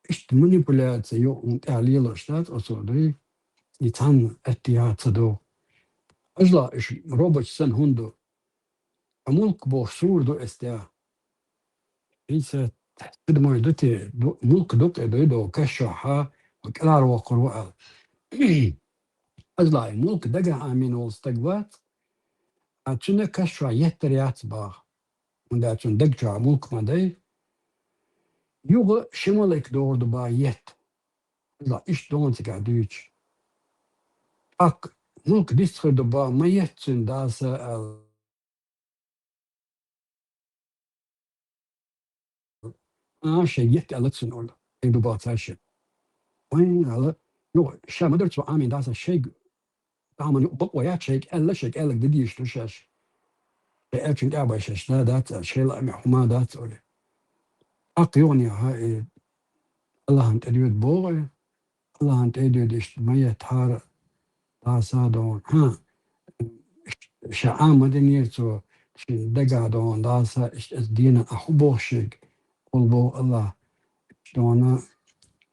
اشت منيبولات يو انت عليل اشتات اصولي يتان اتيات صدو اجلا اش روبوت سن هندو ملك بوصور دو استا إنسى تحسد ما يدوتي ملك دوك دو كشوحا وكلار وقروء أجلا ملك دقا آمين والستقبات أتشنا كشوح يهتريات با من داتشن دقجا ملك ما دي يوغ شمالك دور دو با يهت أجلا إش دون تكا دوش أك ملك ديستخر دو با ما يهتشن داسا شيء يهت ألتسن أولا دو با تاشن وين على يو شا ما درتو آمين داسا شيء طعما بقويات شيء ألا شيء ألا جديد يشتوشاش لكن أبغى شاشنا دات شيء لا محما دات ولا أقيوني هاي الله أنت أديود بوغي الله أنت أديود اجتماعية تار داسا ها شعام مدنيتو دقا دون داسا دينا أحبوشك قلبو الله دونا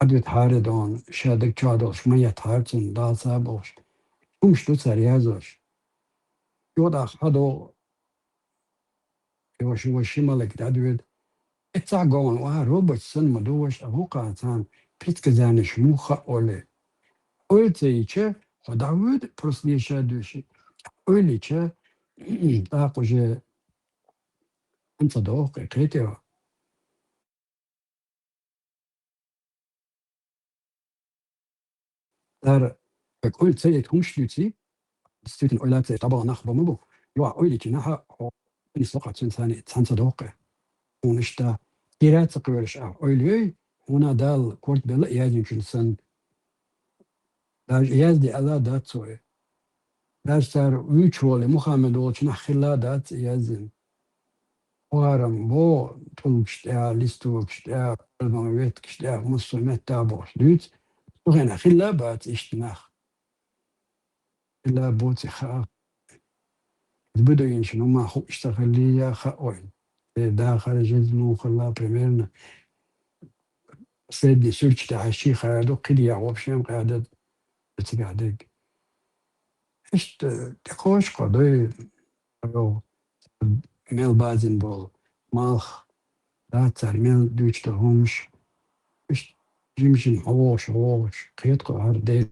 أديود هاري دون شادك جادو شمية تارتن داسا بوش مش تو سريازوش يودا خدو وشي مالك أديود اتساقون وها روبوت سن مدوش أبوقا تان بيتك زاني شموخة أولي أولتي خداود بروسليشا دوشي أولي تاقو جي أنت دوق قيتيو دار أقول سيد همشلوتي ستيتن أولاتي طبعا نخبر مبو يوا أولي تنها نسلقة ثاني تسانسا دوقي ونشتا كيرات قولش أولي هنا دال كورت بلا يازن كنسان دار يازدي ألا دات سوي دار ويتشولي محمد وچنا خلا دات يازن وارم بو تولكشتا لستوكشتا ويتكشتا مسلمت تابوش دوت وغينا خلا بات اشتناخ إلا بوتي خا بدو ينشنو ما خو اشتغل لي خاوين داخل جزمو خلا بريميرنا سيدي سيرش تاع الشيخ هذا قليا وبشيم قاعدة بتقعدك اشت تقوش قضي ميل بازن بول مالخ لا تعمل دوش تهمش اشت جيمشن هوش قيت قهر دي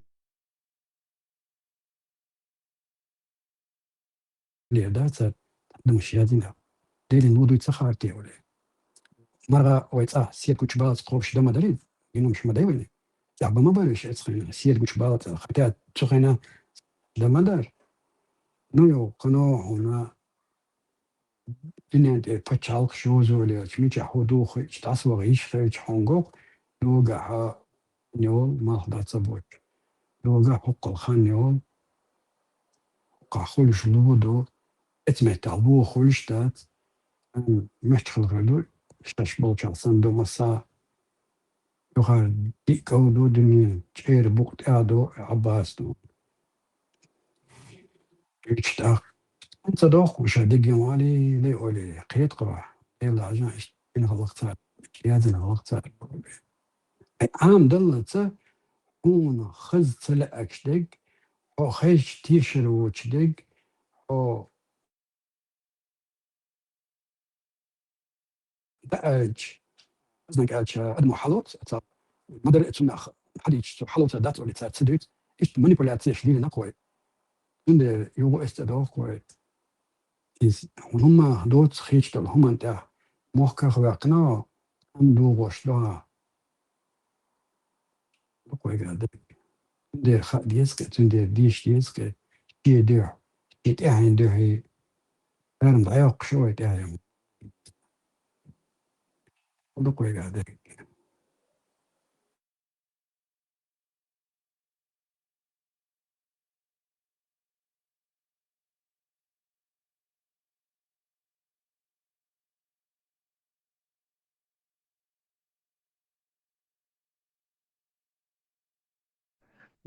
لي داتا دمش يادينا ديلي نودو يتسخارتي ولا مرة ويتسا سيد كوش بالات قوش دم دليل ينو مش مدايوني تعب ما بالش اتسخينا سيد كوش بالات خطات تسخينا دم دار نو قنو هنا إن بتشالك شوز ولا تميت حدوخ تعصب غيش في حونغو لوجا نيول ما خدات صبوت لوجا حق الخان نيول قاخولش لودو اتمت عبو خولشتات مشتخل غلو شاش بولشال صندو مسا يغار دي كودو دنيا تشير بوقت ادو عباس دو يشتاق انت دوخ وش دقي مالي لي اولي قيت قرا يلا عشان إن غلطت لازم غلطت عام دلت هون خز تلا اكشدق او خيش تيشر وشدق او داج زنك اج ادمو حلوت ما درت سمع حديش حلوت دات ولا تسديت ايش مانيبولاتيش لي نقوي عند يو استدوق كوي هم دوت خيش دل هم انت موخ وقنا هم دو غشلا Koy geldi. Der diyeske, tün der diş diyeske, diye diyor. Git yani diyor. Ben de yok şu et yani. O da koy geldi.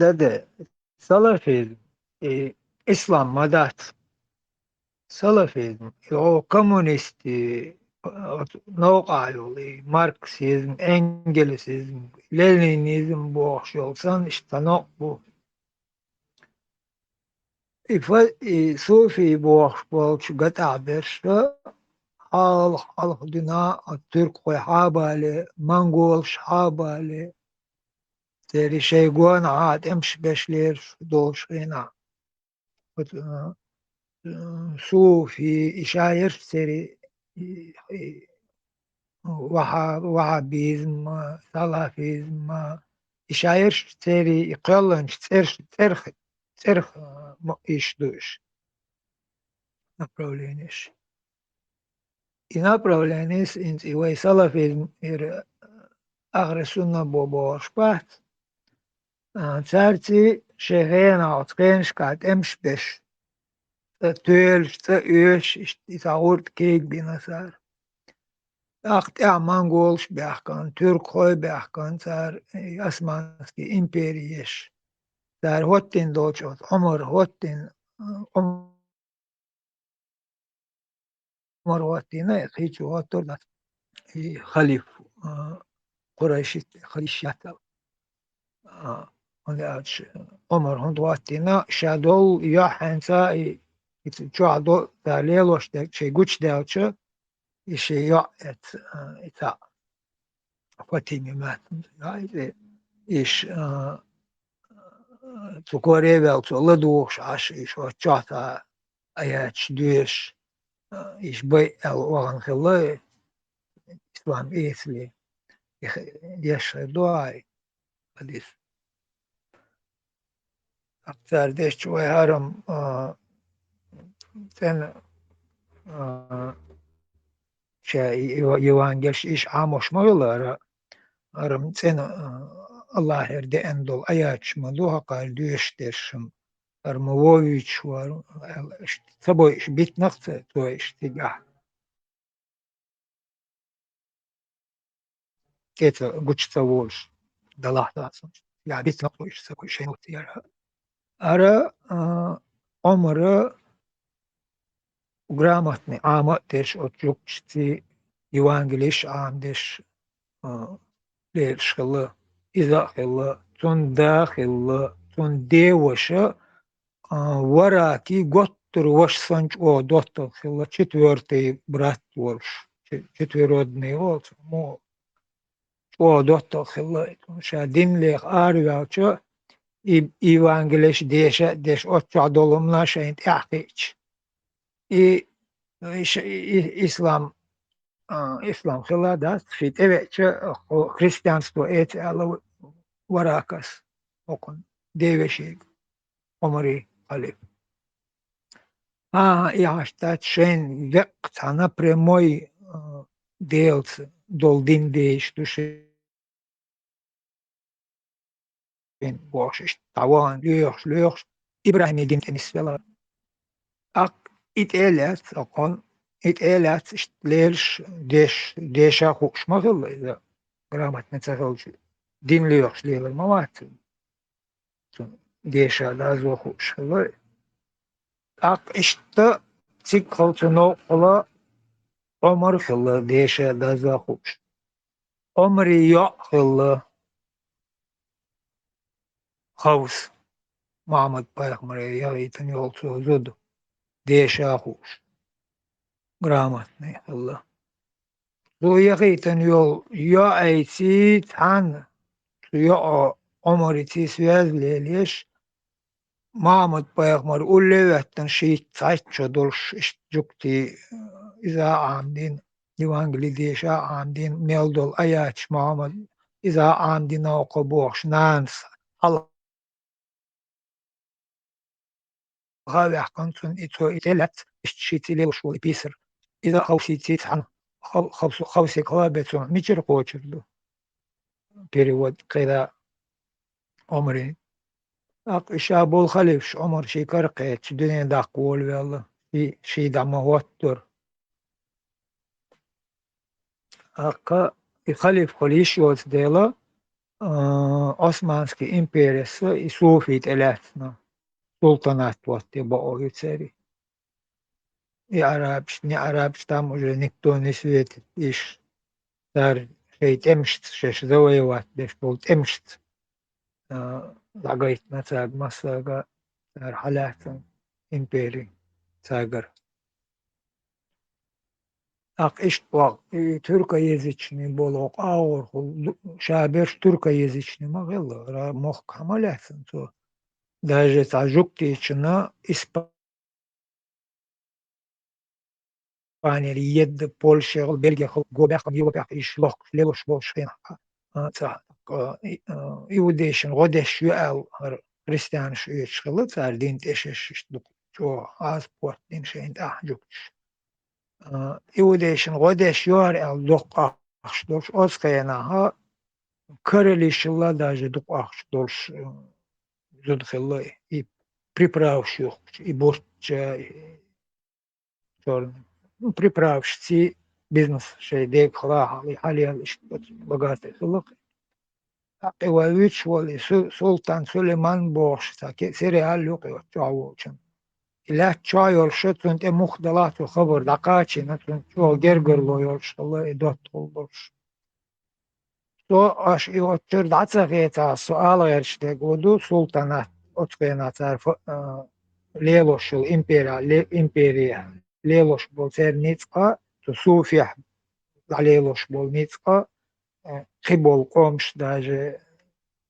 Dede, Salafizm, İslam madat, Salafizm, o komünist, Noqayoli, Marksizm, Engelsizm, Leninizm bu olsan işte bu. Sufi bu şu gataber al dina Türk koy habali, Mongol habali, teri şey guan aad emş beşler doğuşina. Sufi işair seri Vahabizm, Salafizm, işair seri iqallanç terh iş duş. Направлениеш. И направлениес in i Salafizm agre sunna bobo шпат. Царти шегена отскеншкат emşbeş. Töl, öş, İsa'urt kek binasar. Akta Mongol behkan, Türk koy behkan, tar Osmanski imperiyeş. Tar hottin doçot, Omar hottin, Omar hottin, hiç otur da halif, Kureyşit, halişyata. Omar hottin, şadol ya hensa, çoğado dalelo şey güç delçe, işe ya et, ita. Fatimi Mahmud. Yani iş Tukore velto laduş aş iş o çata ayaç düş iş bay el oğan khilla İslam esli yaşa duay hadis aktar deş çoy haram sen şey evangelş iş amoş mağlara haram sen Allah herde endol ayaç malu hakal düş derşim Armavoviç var. İşte, tabi bitmekte to işte ya. Gete güçte var. Dalahtasın. Ya bitmek to işte şey not yer. Ara Ömer'e gramatni ama deş otrukçti evangeliş amdeş leşkılı izahılı tun dahılı tun devaşı Вараки готтер вошсанч о доттер хилла четвертый брат волш четверодный волш мо о доттер хилла ша динлех арвяча евангелиш деша деш отча долумна шейнт яхич и ислам ислам хилла да шит эвеча христианство эт ала варакас окон девешек омари алиф я штат шен век она прямой делц долдин деш души бош таван лёш İbrahim edin tenisveler ak it elat akon it elat lerş deşa hoşmaklı gramat metsalcı dinliyor lever mamat deşa da zo hoşmaklı ak işte çıkıltını ola Ömer hılı deşe da zo hoş Ömer'i yok hılı havuz Muhammed Peygamber'e yağıtın yol sözüdü deşe hoş gramatni hılı bu yağıtın yol ya aysi tan ya Ömer'i tisvezleliş Muhammed Peygamber ullevetten şehit saçça durş iştükti iza amdin Evangeli deşa amdin meldol ayaç Muhammed إذا عندنا قبوش نانس الله هذا كنتم إتو إتلت إشتشيتي لي وشو بيسر إذا خوشيتي عن خوسي كلابتو ميجر قوتشردو перевод كذا عمري أق إشابول خليفش عمر شي كرقيت دنيا دا قول والله شي دا موتر أق خليف خليش يوز ديلا Osmanski imperiyası Sufit elatna sultanat vakti bu yükseli. Arabistan уже никто не светит. Иш дар шейт эмшт шеш завоевать беш болт эмшт лагайт насаг масага дар халатан империи цагар. Ак ишт вак türkоязычный болок аур шаберш türkоязычный магелла мох камалясын то даже тажуктична Испания يد Польша Бельгия гобях Европа ишлох лелош болшин иудейшин годеш юал христиан шуйчхлы цардин тешеш то аспорт дин шейн ахжук иудейшин годеш юар ал док ахшдош оскаянаха корелишла даже док ахшдош зудхлы и приправщух и борча черный приправщи бизнес шейдек хлаха и халиал богатый хлок Акивавич воли султан Сулейман бош таки сериал луки чавучен إلا تشايل شتون مختلات وخبر دقاتي نتون شو جرجر لو يرش الله يدوت قلبش تو أش يوتر دعسة سؤال يرش تقولو سلطنات أتقينا تعرف ليلوش الإمبريا ليلوش بولتر نيتقا تصوفيح ليلوش بول نيتقا خبول قومش داجة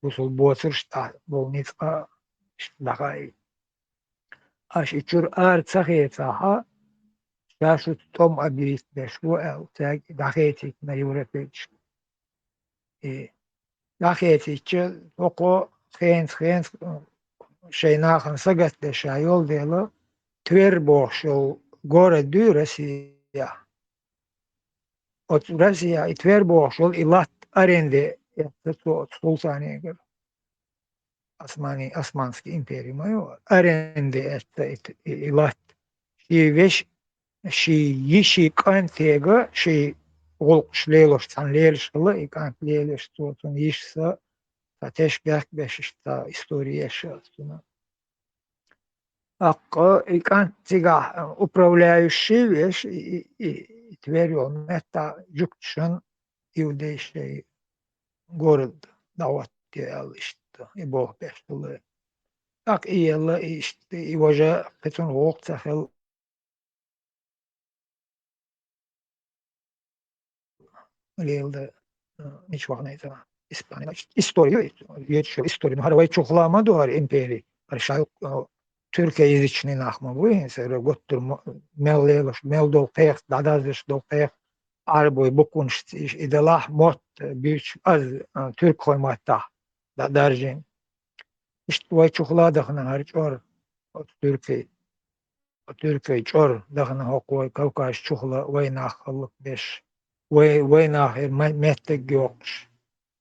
وصل بوترش بول نيتقا دقائق Aš içur artsakhetsaha şaşut tom abit beşu el tag dahetik na Europech. Dahetikçe oko hens şeynahan sagat de şayol delo tver boşol gore du Rusya. Ot Rusya tver boşol ilat arende yaptı sultaniye göre. Османский империи мою аренды это илат и вещь ши иши кантега ши волк шлелош санлельшла и кантлелеш то он ишса татеш бешта история шастуна акка и кантига управляющий вещь и тверён это жукчен иудейский город дават делишь и Бог бешли. Так и ела и уже петун вок цахел лелде ничего не это Испания историю еще историю харавай чухлама дуар империи решаю Türkiye'язычный нахма вы сэр готтер меллелош мелдол пех дадазеш дол пех арбой букунш и делах мот бич аз Türk хоймата Darjin. İşte vay çokla dağına harçor. Türkiye çor dağına hokoy Kavkaz çokla vay nahlık beş. Vay nahir mettek yokmuş.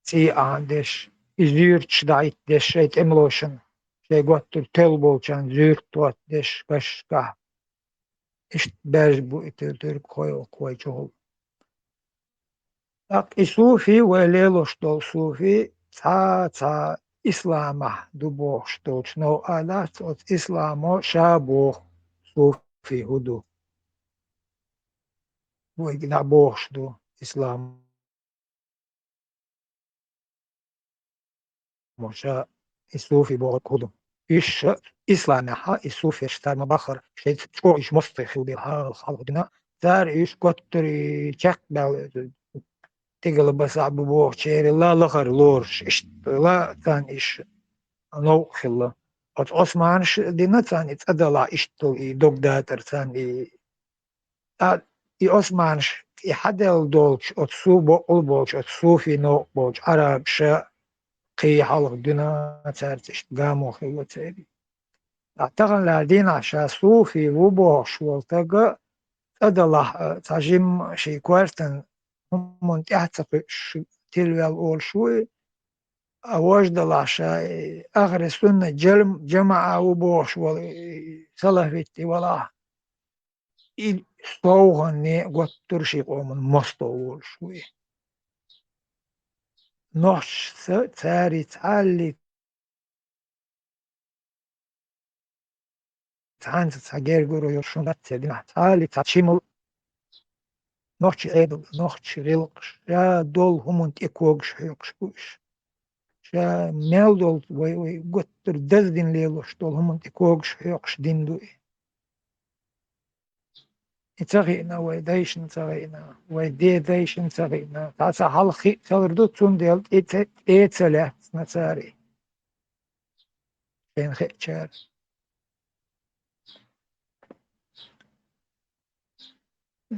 Si andeş. İzürt dait deş emloşun. Şey gottur tel bolçan zürt tuat deş kaşka. İşte berj bu Türk koy çokla. Ak isufi ve leloş dol sufi ca İslam'a duboh stočno alat od İslam'a şaboh sufi hudu. Bu igna bohdu İslam. Moşa isufi boh hudu. İş İslam'a isufi ştarma bakır şey çok iş mustahil bir halkına. Zar iş kotturi çakbel تيجي بس أبو بوه شيري لا لخر لورش إش لا تان إش نو خلا أت عثمانش دينا تان إتأدلا إش تو إي دوغ داتر تان إي عثمانش يحدل دولش أتصو بقل بولش أتصو في نوق بولش عرب شاء قي حلق دنا تارتش قامو خيوة تاري أعتقد لدينا عشا صوفي وبوش والتقى أدله تجم شي كوارتن هم تحتق تلوى الأول شوي أواجد العشاء آخر السنة جمع وبوش وصلفتي ولا صوغني قطرشي قوم مستوول شوي نوش تاري تعالي تعانت تغير قرو يرشون تدين تعالي تشيمل نوش عيد نوش ريلقش يا دول هم انتقوقش حيقش شا ميل دول وي قطر دزدين ليلوش دول هم انتقوقش حيقش دين دوي يتغينا ويدايش نتغينا ويدي دايش نتغينا تاسا حلقي تغردو تون ديال ايتسالات نتاري بين خيتشار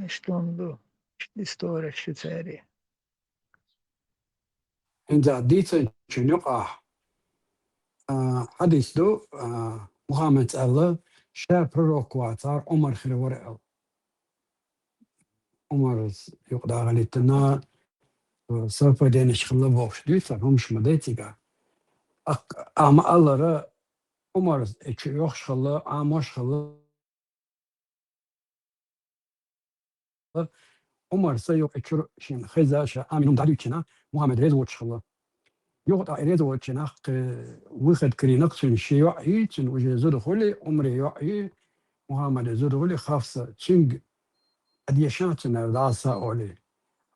شلون دو دستور شو تاري إن ديت شنقع حديث دو محمد الله شاب بروك واتار عمر خلورة عمر يقدر على التنا سوف دينش خلا بوش ديت هم مش مديتيجا أما الله را عمر يخش خلا أماش خلا عمر سيوق إكشر شين خزاش آمنهم دعيو كنا محمد ريزوت خلا يقطع ريزوت كنا وخد كري نقص شيء وعي تن وجه زود خلي عمري وعي محمد زود خلي خافصة تشنج أديشاتنا داسا أولي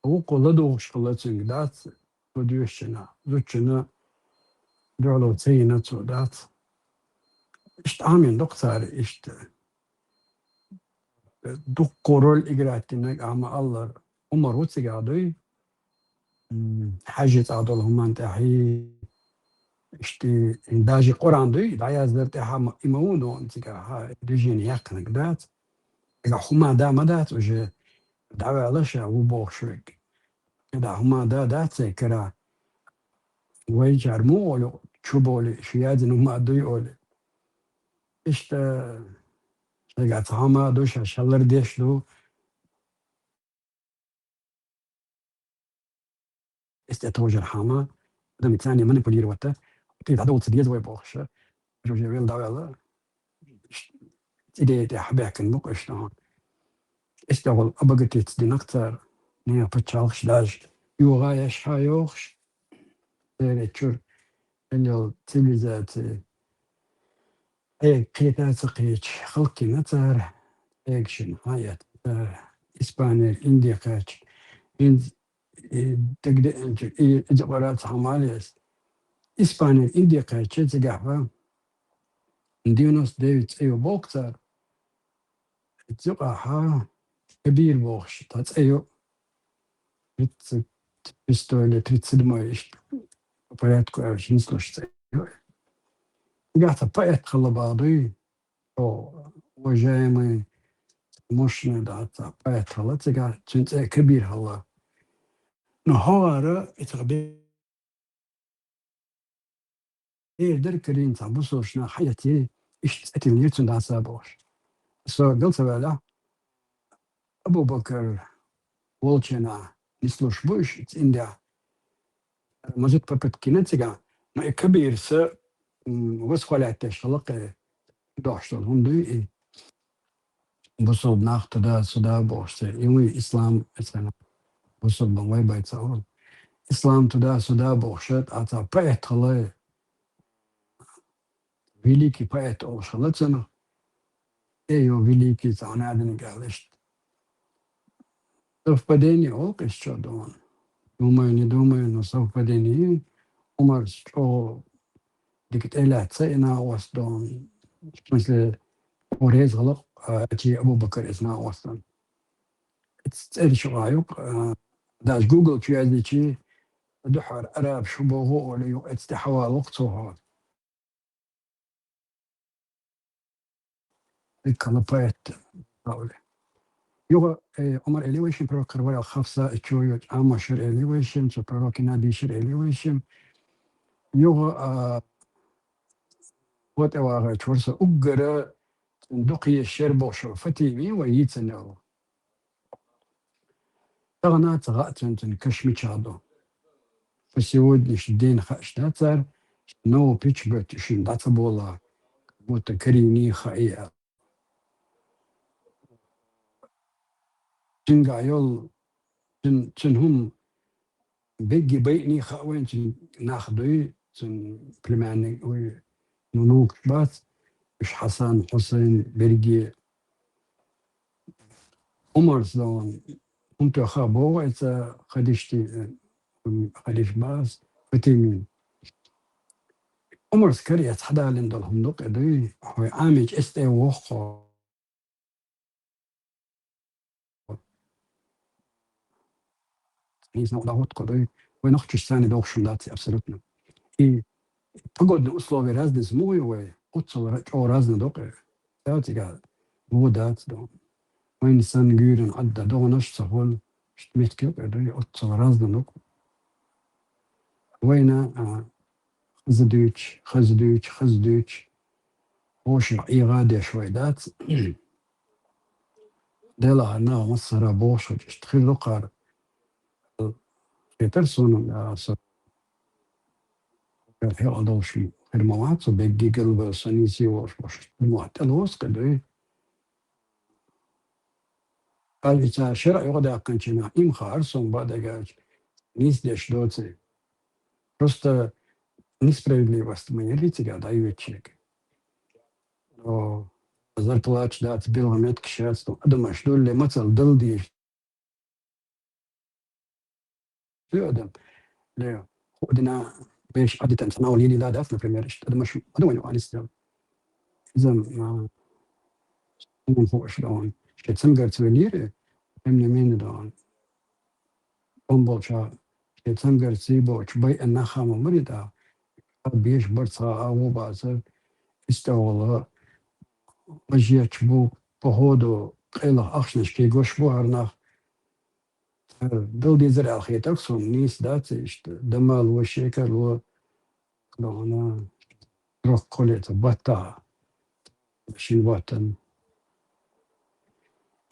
وقول دوش خلا تشنج دات وديوشنا زوجنا دولو تينا تودات إشت آمن دكتور إشت دكورول إجراتنا أما الله عمر وتسيقادوي حاجة عدل هم انتهي اشتي داجي قرآن دوي دايا زرت هم إمونو انتكا ها ديجين يقنك دات إذا هما دا مدات وجه دعوة لشا وبوشوك إذا هما دا دات سيكرا ويجارمو ولو تشوبولي شيادن هما دوي أولي إشتا شاقات هما دوشا شالر ديش دو استيتوجر هما دم ثاني من بولير وتا تيد عدو تديز ويبوخشا جوجي ويل دعوة إذا حبيك المقش نهان اشتغل أبغى تدين أكثر نيا بتشالش داج يوغايش هايوخش تشور إنه تلزات أي كيتا تقيش خلقي نتر أكشن هايات إسبانيا إنديا كاتش إن تقدر أنت إجابات حماليس إسبانيا إنديا كاتش تجاهها ديونوس ديفيد أيو بوكتر تقاها كبير بوخش تاتأيو пистоле 37 порядку очень слушайте. Ребята, поэт халабады, уважаемые мощные дата, поэт халатига, цинце кабир хала. Но хавара итгабир در كريم تعبصوشنا حياتي إيش أتمنى تندع سابوش. قلت بلا أبو بكر волчина не службуешь инда может попыткинетига ما كبير س وسخلات شلق داشتن هم دوی بسوب نخت دا صدا باشته یوی اسلام مثلا بسوب بنوی باید سوال اسلام تدا صدا باشد اتا پایت خلای великий поэт Олшалацина ее великий занаден галишт совпадение олкис чодон думаю, не думаю, но совпадение умер что дикт цена остон в смысле урез غلق أتي أبو بكر اسمه أصلا تسأل شو رأيك داش جوجل شو هذا شيء دحر أراب شو بوه ولا استحوا الوقت صهاد الكلابات قولي يوغا عمر إليويشن برو كروال خفصة تشويو عما شر إليويشن شو برو كنادي شر إليويشن يوغا وات اوا تورس أجرا دقي الشر بوشو فتيمي ويتنو تغنا تغاتن كشمي تشادو فسيود نشدين خاش داتر نو بيتش بيت شين داتبولا متكريني خايا تنقايول تنهم بيجي بيني خاوين ناخدوي تن بلماني وي نونوك بات مش حسن حسين بيرجي عمر زون كنت خابو إذا خدشتي خدش باس فتيمين عمر سكري أتحدى لندل هندوق إدوي هو عامج استي وخو نيزنا وداوت قدوي ونخشش ثاني دوخشن داتي أبسلوتنا إي تقعد أسلوبي رازن زموي وقتصل أو رازن دوقي داتي قاعد مو دات دون وين سن جيرن عدى دونش سهول شتميت كيف إدوي قتصل رازن دوق وين خزدوش وش إيغادة شوي دات دلا هنا مصر بوش اشتخيل لقار بيترسون الحين أدوشي المواد بيجي قلب سنيسي وش المواد الوسط كده قال إذا شرع يغدا كنشنا إم خارسون بعد جاج نيس دش دوتي просто несправедливость мы не тебя дают чек. Но зарплата да отбила метки сейчас. Думаешь, что ли мацал дал дишь. Людям, лео. ودنا بيش عادة تناول يلي لا داف например هذا مش هذا وين أنا استوى إذا ما من فوق شلون شيء سمعت سولير من مين دون بمبل شيء سمعت سيبو شبي النخا مريضة بيش برصا أو بعض استوى وجيه شبو بهودو قيله أخشنش كي جوش بو هرناخ دل دي زرع خيتك سون نيس دات دمال وشيكر و أنا روح كلية بطة شين وطن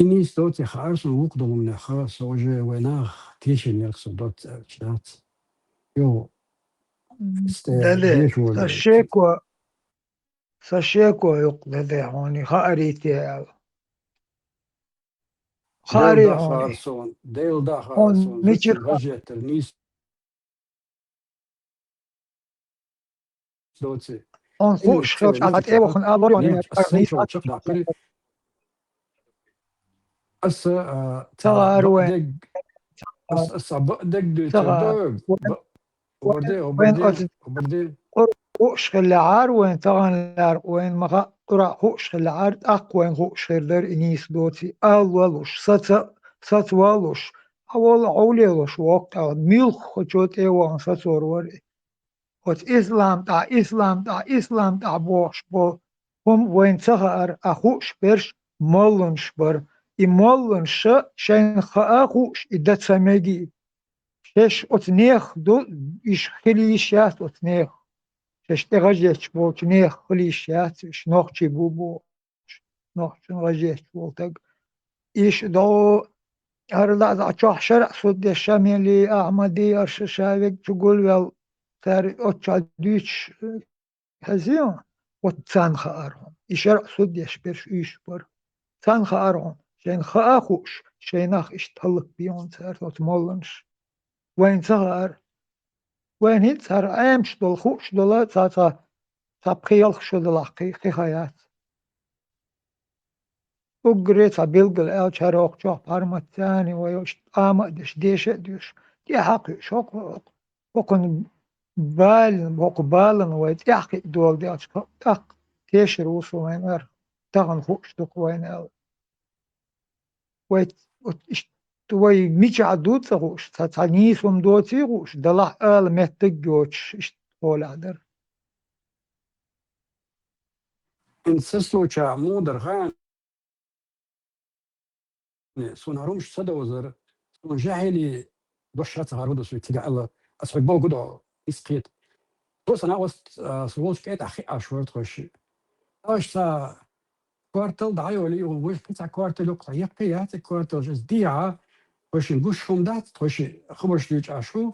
إني ستوتي خارس وقدم من خاص وجه وناخ تيشن يقص دوت شات يو دلي ساشيكو يقدر هوني خاريتي خاري هوني ديل دا خارسون زوتي غجت النيس دوتي on voorschrift aan het eeuwige aanbod تغاروين خوش العار وين تغان العار وين مغا طرا خوش العار أقوين خوش در إنيس دوتي أولوش سات والوش أول عوليوش وقت أو ميلخ خجوت إيوان ساتور وري وت إسلام تا بوش بو هم وين تغار أخوش برش مولنش بر إمولنش شين خاخوش إدت سمجي شش أتنيخ دو إش خليشات أتنيخ شش تغجيش بو تنيخ خليشات إش نوخشي بو نوخشن غجيش بو تق إش دو هرلا ذا أشوح شرع سود الشامي أحمدي أرش شاوك تقول ويل تاري أتشا دوش هزيون وتسان خارهم إشرع سود يشبرش إشبر تسان خارهم شين خاخوش شيناخ إشتهلق بيون تار وتمولنش وين صغار وين هيت صار أمش دول خوش دولا تا بخيال شو دلاقي خيات وقريت بيلقل أو شروق شوق بارمت ثاني ويوش آمدش ديش دي حقي شوق وكن بالن ويت يحقي دول دي أشق تيشر وصو وين تغن خوش دوك وين أو ويت توي ميجا عدود سغوش تانيس ومدوتي غوش دلح مهتق جوش اشتغل در إن سسلو شا مودر خان سونارمش صدا وزر سون جاهلي دوشات هارودو سوي تيجا الله أسوي بوجودو إسقيت بس أنا وست سوولش كيت أخي أشورت خوشي أش تا كوارتل دعيولي ووش بتاع كوارتل يقطع يقيات كوارتل جز ديعة خوش نقولشهم دات خوش خبرش ليش أشو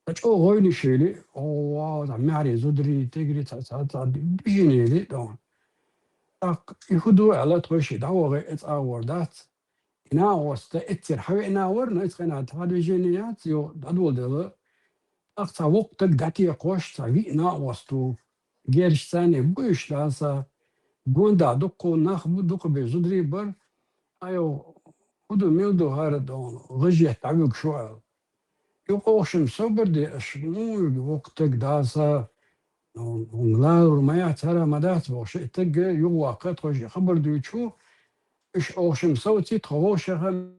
تجو غيني شيلي أو معري زدري تجري تا بيجيني لي دون يهودو على خوشي دعوة أور دات ناوس تأثير حوي ناور نتخنا تلفزيونيات يو دول دل أقطع وقت داتي قوش تعوي ناوس تو جيرش ثاني بوش لاسا جوندا دقو ناخبو دقو بزدري بر أيو خدو ميلدو هاردون غجية تعويق شوال يقوشم صبر دي أشمو وقت داسا ونغلال ما يعترى مدات بوش اتق يو وقت غجي خبر دي شو إيش أوشم صوتي تغوشها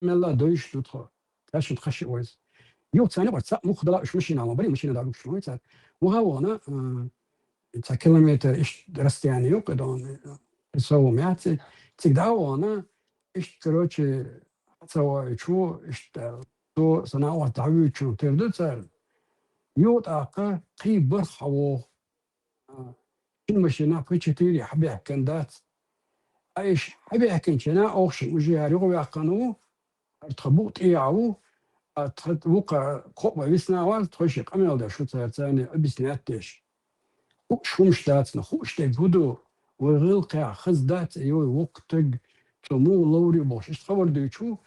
ملا دويش تدخل تاش تخشي ويز يو ثاني ورثة مخدرة إيش مشينا ما بري مشينا دارو شنو يصير وهو أنا تا كيلومتر إيش درست يعني يو كدون سو مياتي تقدروا أنا إيش كروتش سوى شو إيش تو صناعة تعويض شو تردد صار يو تاقة قيب برخو كل مشينا في كتير حبيه كندات ايش حبيه كنشنا اوش وجهاري ويقنو تخبوط ايعو تخبوق قوة بسناوال تخشي قمل دا شو ثاني بسناتش وشومش دات نخوش تجودو وغلقع خزدات يو وقتك تمو لوري بوش تخبر ديشو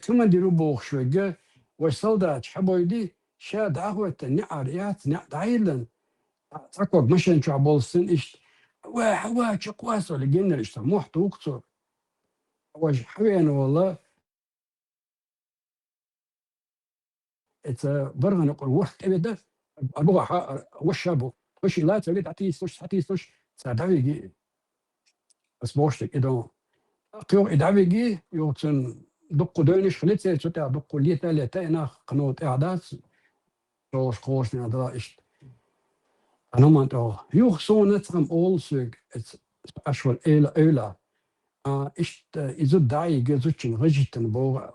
كمان ديرو بوش وجه وصلدات حبايدي شاد عهوة نعريات نعدايلن تقعد مشان شعبولسن إيش واحد شقواس ولا جينا إيش محت وقصر واش حوين والله برا نقول وقت أبدا أبغى وش أبو وش لا تريد تعطيش سادعيجي بس بوشتك إذا قيو إدعيجي يوتن دق دونش خليت سيتوتا دق ليتا ليتا قنوت إعداد روش قوش نادرا إيش أنا ما أنتو يوخسون نتهم أولسك أشوال إيلا إيش إذا داعي جزوتشن غجتن بوغ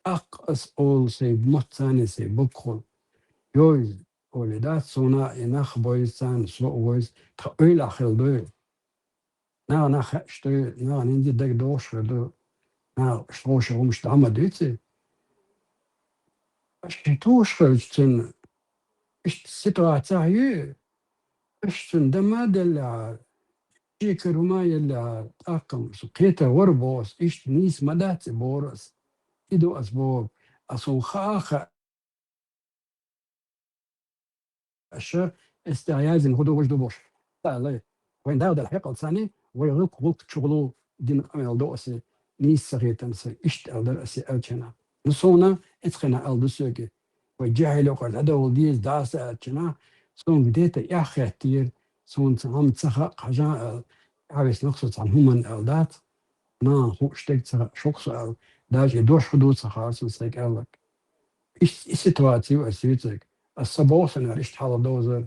أقص أولسي بمتاني سي بكل يوز ولدات سونا إناخ بويسان سو ويز إيلا خلدو نا خشتو نا نندي دك دوش خلدو نا شروش ومش تعمد ديتي أشتوش خلجتن إيش سيتواتاعي إيش تندما دلع شيكر وما يلا أقم سقيتا وربوس إيش نيس مدات بورس إدو أسبوع أصو خاخ أشياء استعياز هدو وجدو بوش لا وين داود الحقيقة الثاني ويغلق غلق شغلو دين أمل دوسي نيس سغيتا سي إيش أقدر أسي ألتنا نصونا إتخنا ألدسوكي وجاهل وقرد هدو ديز داسة ألتنا سون بديتا ياخي كتير سون عم تسخق حاجة عايز نقصد عنهم الأولاد نا هو اشتكت شخص داج يدوش حدود سخارس نسيك قالك إيش سيتواتي وأسيتك الصبوسنا إيش حال دوزر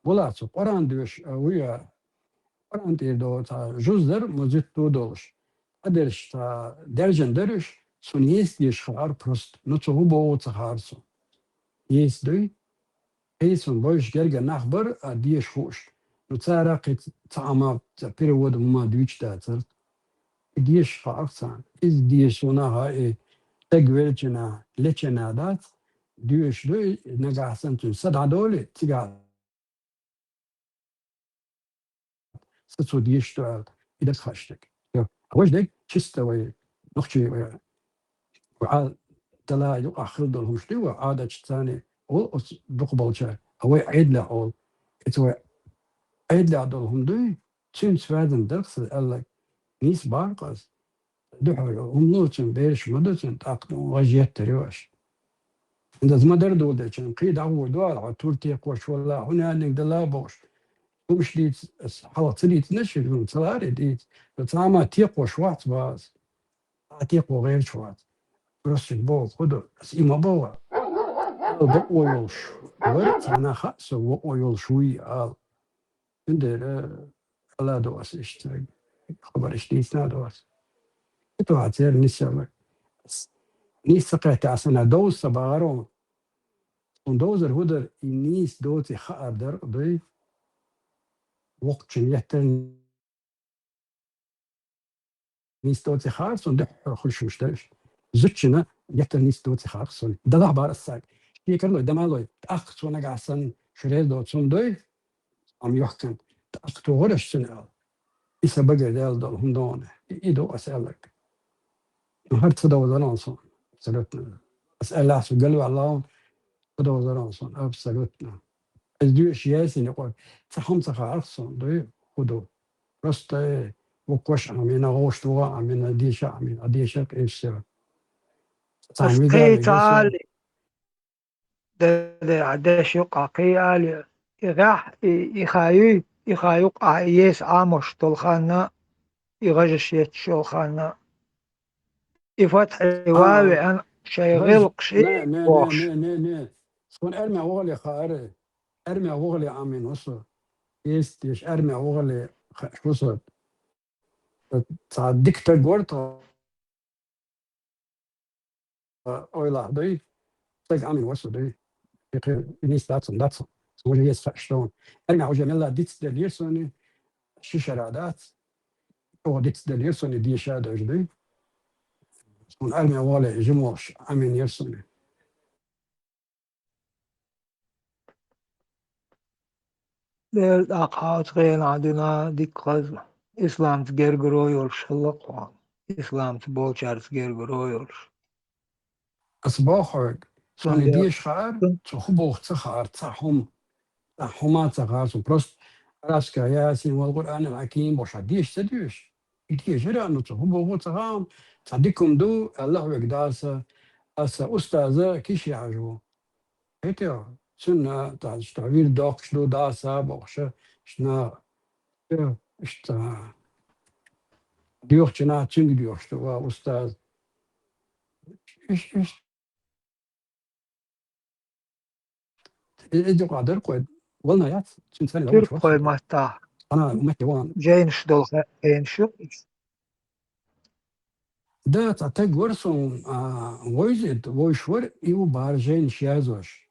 ولا تسو قران دوش ويا قران تيدو تا جزر مزيد دودوش أدرش تا درجن درش سون يس خار بروست نتو هو بو سخارسو يس دوي هيسون بوش جرجا نخبر ديش خوش نتسارق تعمى بيرود ما دويش داتر ديش فاقسان إز ديش وناها تقويلتنا لتنا دات ديش دوي نقع سنتون صدع دولي تقع ستو ديش دوال إذا خشتك أوش ديك شستوي نخشي وعال تلا يقع خلدو الهمشتي وعادة تاني أول دقبلشا أوي عيد له أول إتوي عيد له عدلهم دوي تشين سفادن درس قال لك نيس بارقص دحول ومنوتن بيرش مدوتن تاقدم وجيت تريوش عند ما دردو دچن قيد عود دوال عطورتي قوش ولا هنا نقدر بوش ومش ديت حلت ديت نشر من صلاري ديت بتعامل تيقوش وقت باز تيقو غير شوات برس بو خدو بس إما بوا بقويلش ورت أنا خاص وقويل شوي عند لا دوس اشتري خبر اشتيت لا دوس تو عتير نسيا نيس سقيت عسنا دوس بارون ودوزر هدر نيس دوتي خاردر ضي وقت يحتل نيس دوتي خارس وندح خلش مشترش زتشنا يحتل نيس دوتي خارس ده بار الساق هي كرلو دمالو تأخت وانا قاسن شريل دوتسون ضي عم يحكم تأخت وغرش سنة إسا بقى ديال دول هم دونه إيدو أسألك نهارت فدا وزرانسون سألتنا أسأل عسو قالوا الله فدا وزرانسون أب سألتنا الدو شياسي نقول تخم تخارسون دوي خدو رست وكوش عمينا غوش توا عمينا ديشا عمينا ديشا إيش سر تعمي ذلك تعال ده عداش يقع قيال يغاح يخايق يس عامش طلخانا يغجش يتشوخانا يفتح واوي أنا شيغل قشي لا لا لا لا لا لا شكون أرمي أغلي خاري أرمي أغلي عمين وصل يستيش أرمي أغلي وصل تصدق تقولت أويلا دي تق عمين وصل دي نيس داتسون سوي يس فاشلون أرمي أوجه ملا ديتس دليرسوني ششرادات أو ديتس دليرسوني دي شادو جدي شكون أرمي أغلي جموش عمين يرسوني دير أقهات غير عدنا ديك غزة إسلام تجرجرو يولش اللقوان إسلام تبوشار تجرجرو يولش أصباحك سوني ديش خار تخبوخ تخار تحهم تحهما تخار بروست راسك ياسين والقرآن الحكيم بوش ديش تديش يديش رأنو تخبوخ تخام تصدقكم دو الله يقداسه أسا أستاذة كيش يعجبو هيتيو سنة تعبير دوكش دو داسا بوخشة شنا اشتا ديوخ شنا تشنج ديوخش دو أستاذ إيش إيجو قادر قوي والله يات سنتين لو مش ترقى مستاح أنا مكي وان جينش دول جينش ده تعتق ورسون ويزد ويشور إيو بار جين شيازوش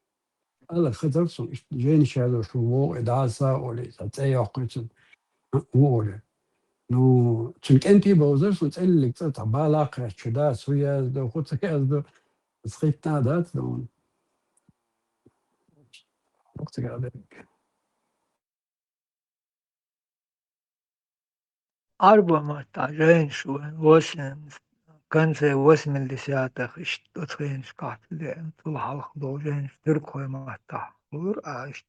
الله خدرسون جين شيازوش وو إداسا ولي تعتقي وقيتن وولي نو تشنك أنتي بوزرسون تسألك تعبالاق شدا سويا دو خود سياز دو سخيتنا دات دون وقت قادر أربع مستاجين شو وسن كان في وسم اللي سياتخ اشتوتخين شكات لين طول حلق دوجين ترقى مستاح ور عايش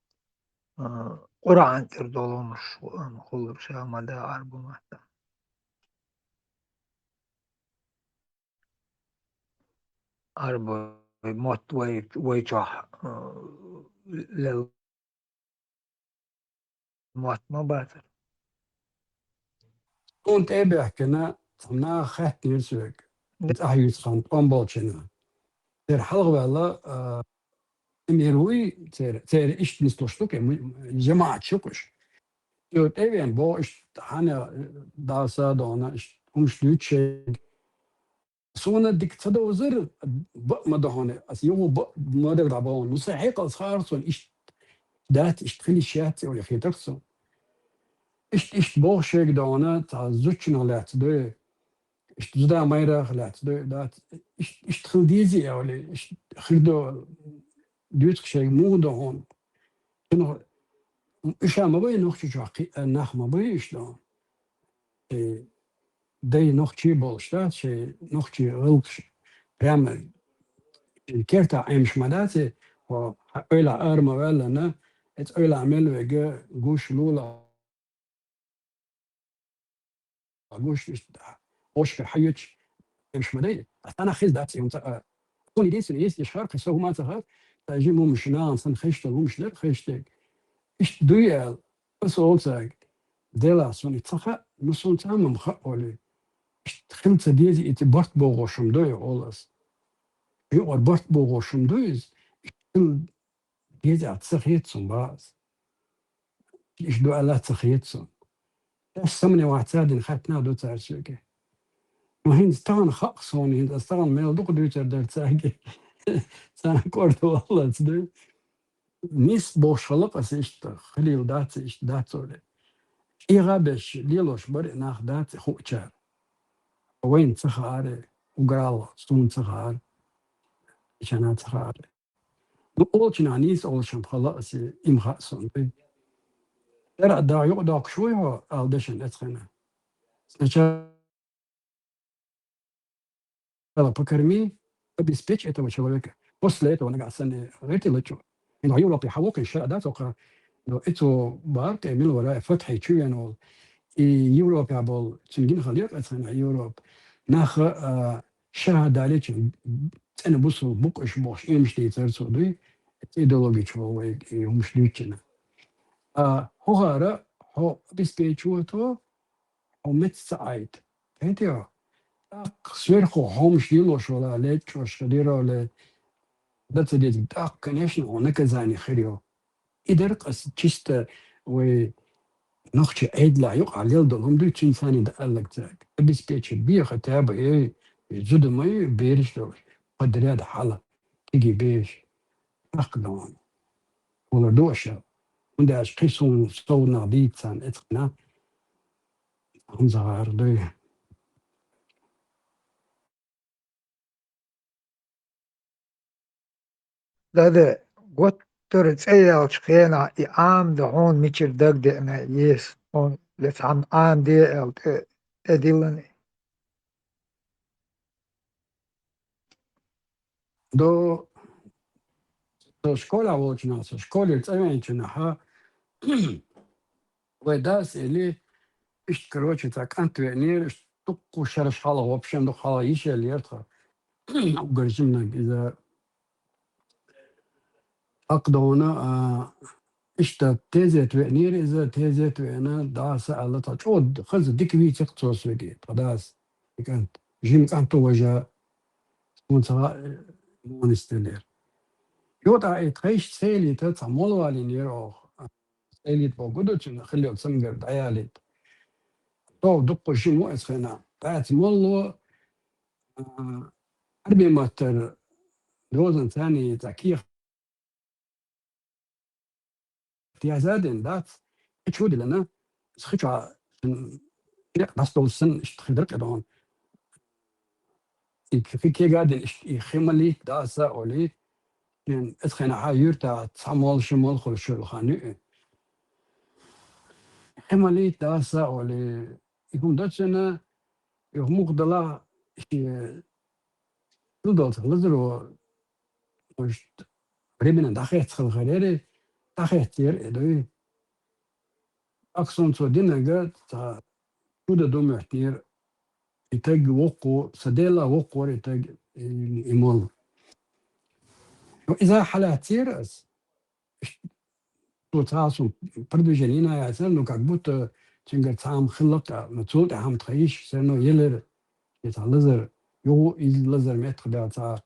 قرآن تردولون شو خلر شيء مدى أربع مستاح أربع موت ويجح للموت ما باتر كنت أبي أحكينا صنع خات نيرسوك أحيوس خان قنبالشنا تر حلقة والله ميروي تر إيش نستوشتوك جماعة شكوش يوت أبيان بو إيش حنا داسا دونا إيش همش لوتشيك سونا ديك تدوزر ما دهونه أس يو ما دك ربون مستحق أصخارسون إيش دات إيش تخلي شات ولا خيترسون إيش بو شيك دونا تعزوتشنا لات دو إيش تزدا مايرا لات دو دات إيش تخل ديزي ولا إيش خردو دوت شيء مو دهون شنو إيش ما بين نخش جاقي نخ ما بين إيش دهون داي نخشي بولشتات شيء نخشي غلقش بيعمل الكرتا عمش مداتي وأولى أرما ولا نا أولى عمل وجا جوش لولا جوش وش في حيتش مش مداي أنا خيز داتي يوم كوني ديس يس يشهر خسوا ما تخاف تجي مو مش ناس خشتل مو مش لا خشتك إيش دويا بس أولتك دلا سوني تخا نصون تام مخولي خمسة ديزي إتبرت بوغوشم دوي أولس يو أربرت بوغوشم دويز ديزي أتسخيتسون باز إيش دو ألا تسخيتسون تاش سمني واحد خاتنا دو تارسوكي وهين ستان خاقصون هين ستان ميل دوق دو تردر تاقي سان كورت والله تدو نيس بوشلق اسيشت خليل دات ايش دات سولي إيغابش ليلوش بر ناخ دات خوچار وين تخار وقرال ستون تخار شنا تخار أولشنا نيس أولشن خلاص إم خاصون بي ترى دا يقدر شوي هو ألدشن أتخنا سنشا هذا بكرمي بيسبيتش это человека после этого نقع سنة غيرتي لتشو إنه يوروب يحوق الشارع ده توقع لو إتو بارك يعمل وراء فتح شو يعني يوروب يعبول تنجين خليق أتخنا يوروب ناخ شاهد عليك أنا بصو بوك إيش بوش إيه مش تيترسو دي إيديولوجي شو مش ليتشنا هو هذا هو بيسبيتشو تو هو متساعد فهمتي سويرخو هومش يلوش ولا ليتش وشديرة ولا dat is dit dag connection onke zijn gerio ieder قص تشست و نخش عيد لا يقع ليل دولم دو تشين ده قالك ذاك بس بيتش بيه خطاب ايه زود ما بيرش قدر هذا حاله تيجي بيش أقدام ولا دوشة وده قيسون صونا ديتسان اتقنا هم زغار ده ده قط ترى خينا عام ده هون ميشر دق ده أنا يس هون لس عن دي أو تدلني دو школа очень школе цементина ха وداس اللي إيش كروتش تاك أنت يعني تقو شرش حاله وبشم دو حاله إيش اللي يرتها وقرجمنا إذا أقدونا إيش تيزت وعنير إذا تيزت وعنا داس على تجود خز ديك بي تقصص وجي داس كانت جيم كانت وجا ونصا مونستير يوتا إتخيش سيلي تتعمل والينير أو سيلي بوجودو تنخليه تسمجر دعيالي تو دقو شي مو اسخنا بعد مولو أربي متر دوزن ثاني تاكيخ احتياجاتن دات تشود لنا سخيتشا بس دولسن اشتخدرك دون في كي قاعدين يخملي داسا اولي يعني اسخنا حايرتا تعمل شمال خل شو الخاني خملي داسا اولي يكون داتشنا يغمق دلا تلدوت لزرو وش ريبنا داخل خلغريري داخل تير ادوي اكسون تو دينا قد تا تودا دوم احتير يتاج وقو سديلا وقو يتاج يمول واذا حلا تيرس تو تاسو بردو جنينا يا سنو كبوت تشنجر تام خلق متسول عم تخيش سنو يلر يتعلزر يو يلزر متر دا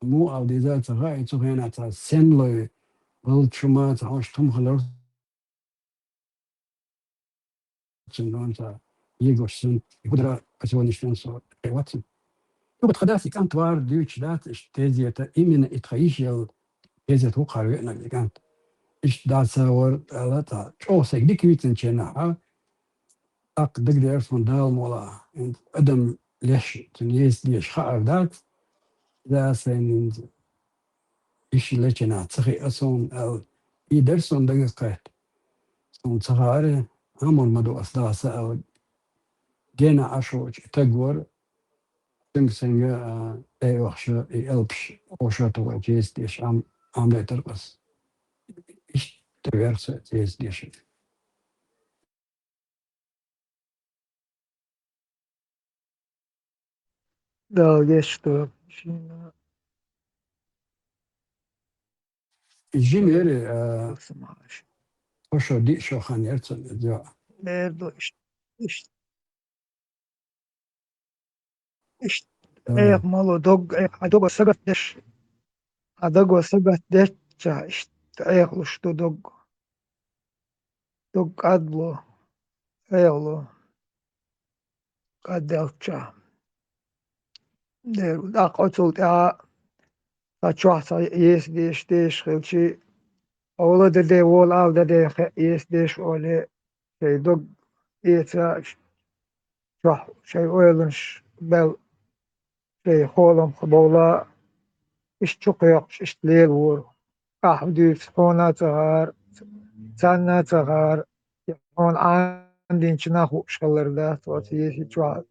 مو او دي ذات غاية تغينا تا سنلو والشما تعوش تم خلر سنون تا يجوش سن يقدر أسوان يشتون صور واتسن يقول خداسي كانت وار ديوش دات اشتازية إمن اتخيش يل تازية وقع ويقنا اللي كانت اش دات ساور على تا شو سيك ويتن شناها اق دقدر يرسون دال مولا ادم ليش تنيس ليش خاعر دات ذا سين إيش ليشنا تخي أسون أو يدرسون دقيقة سون صغار عمر مدو أسداس أو جينا عشو تجور تنسنجا أي وخشة أي ألبش وشاتو جيس ديش عم لا ترقص إيش تغيرس جيس ديش ده جشتو الجيميري وشو دي شو خان يرسل جا برضو إيش مالو دوغ سقط دش أدوغ سقط دش إيش لش دوغ أدلو Eyvallah. Kaddelça. Der dak otul ya saçwa yes deş xilçi ola de wol al de yes deş ole şey dog yetsa şey oyalınış bel şey holum bola iş çok yok iş leel vur düz hona çağır sanna çağır on andin çına hoşkallarda tuat yesi çua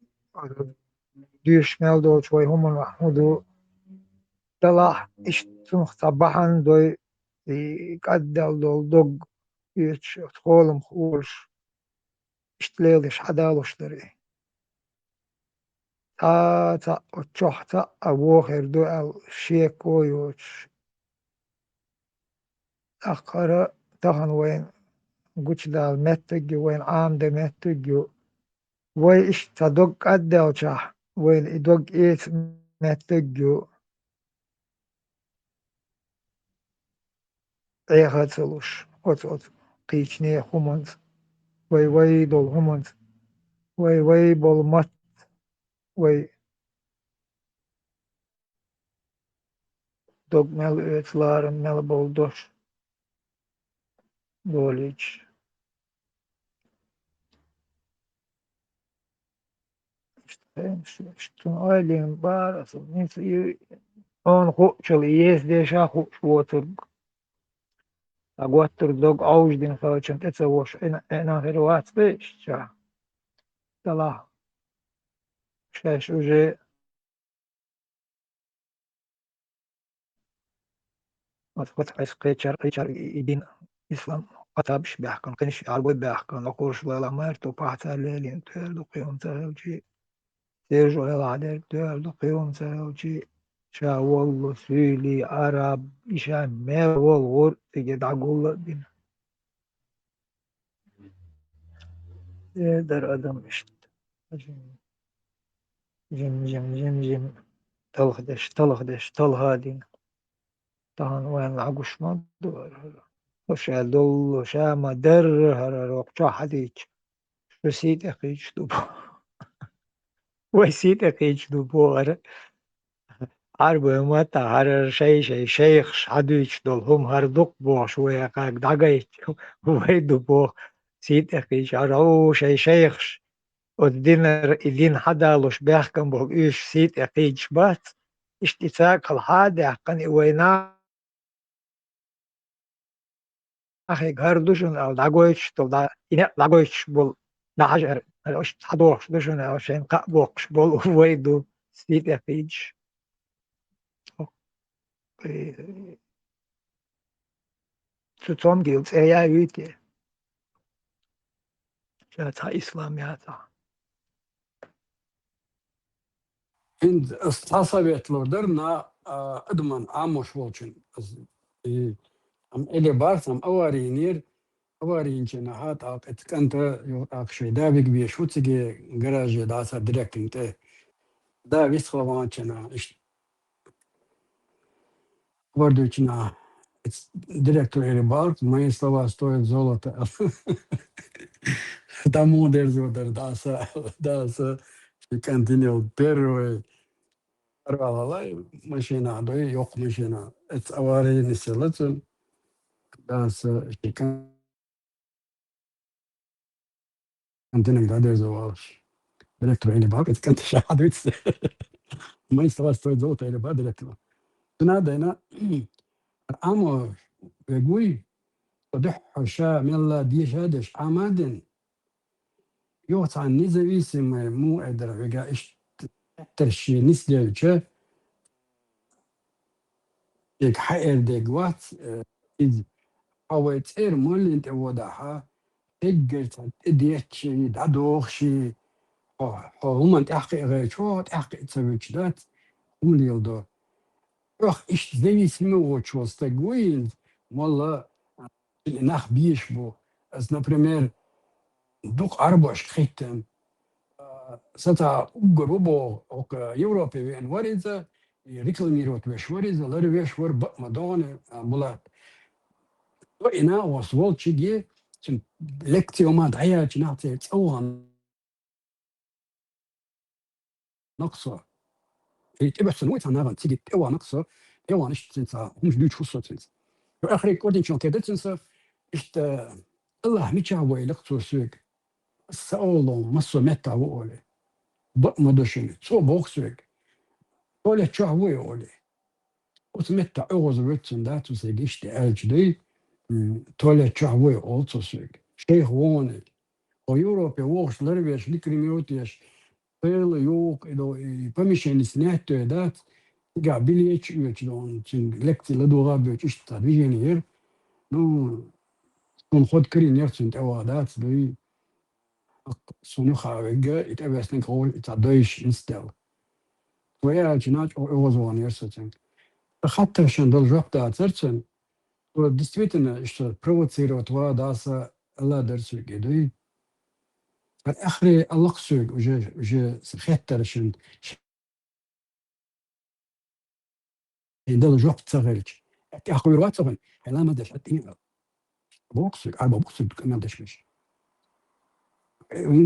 düş mel do çoy humun mahmudu dalah iş tun sabahan doy qaddal dol dog iş holum hoş iş leel iş hadaloşları ta ochohta awoher do al sheekoyoch akara tahan wen guchdal mettegi wen amde mettegi way ish tadog addelcha wen idog it mettegi ehatselush ot qichne humans way dol humans way bol mat way dog mel etlar mel bol dosh dolich Что Айлин Барас, он хочел есть деша хочет, а гостер дог аужден хочет, это вош, на херват спеща, тала, шеш уже, вот قيشر يدين إسلام قطابش بيحكم كنش عربي بيحكم نقولش لا مرتو بعث ليلين تهل قيوم تهل Sergio Elader döldü kıyımsa şa wallu süli Arap işe mevol vur tige dagulla bin der adam işte jim talhadin tahan wen aguşma dur şa dollu şa ma der harar okça hadiç rüsit ekiç du وسيت اكيد دبور عربي متى هر شيء شيخ حدوش دول هم هر دق بوش ويا كاك دقيت ويدو بو سيت اكيد عرو شيخ الدين حدا لوش بيحكم بو ايش سيت اكيد بات اشتساق الحادة كان وينا اخي غردوشن او دقويتش دول دا إنا دقويتش بول نحجر اش حدوش دوشن او شين قبوكش بول ويدو سيت اكيد Tutam gilt eğer üyüdü. Şata İslamiyata. عند استصابت لودر نا ادمن عاموش وولچن ام الي بارسم اوارينير هات اتكنت يوقع شي دابك بيشوتسجي جراج داسا ديركتنت دا ويسخوانچنا Вардучина, директор Рибалк, мои слова стоят золото. Тому дерзодер даса, континел первый, рвалалай машина, да и yok машина. Это авария не селится, даса, континел да дерзовал. Директор Рибалк, это континел шахадуется. Мои слова стоят золото, Рибалк директор. Надо, Amo ويقوي ودح حشا ملا ديش هادش عمادن يوت عن نزويس مو قادر وقا ايش ترشي نسدي وشا يك حقر ديقوات إذ حويت إير مول انت وداها تقر تديتشي دادوخشي هم انت احقي غيشو تحقي تسوي كدات هم اللي يلدو Ох, ich зависимо от чего стагуин, мало nach бишбу. Например, дух арбаш хитем. Сата угробо ок Европе вен вариза, и рекламируют веш вариза, лари веш вар Мадонны, була. То ина освол чиги, لكتي وما دعيا نعطي تسوى نقصة تبع سنوات أنا تيجي توا نقصة توا نش تنسى مش دوش خصوصا تنسى في آخر كودين شو كده تنسى إشت الله ميتشا وي لقصو سوق سأولو مصو متى وولي ما دوشين سو بوكسوك ولا تشاوي وولي وتمتى أوز ريتسن داتو سيجيشت ألجدي تولي تشاوي أولتو سوق شيخ ووني ويوروبي ووش لربيش لكريميوتيش veel jook permission is net dat ga village don lekti la dora be ishta vigenir no kon khod kri nertsent awadat do sonu kharega it everything all it adoish instel ويا جناج او وزوان يرسل حتى عشان دول جوب تاع ترسل действительно что провоцировать даса الله درس كده اخري اللقسوق وجا سخيتر شن دول جوب تغيرج اخوي رواتبن لا ما دش حتى بوكسوق اربع بوكسوق كمان دشمش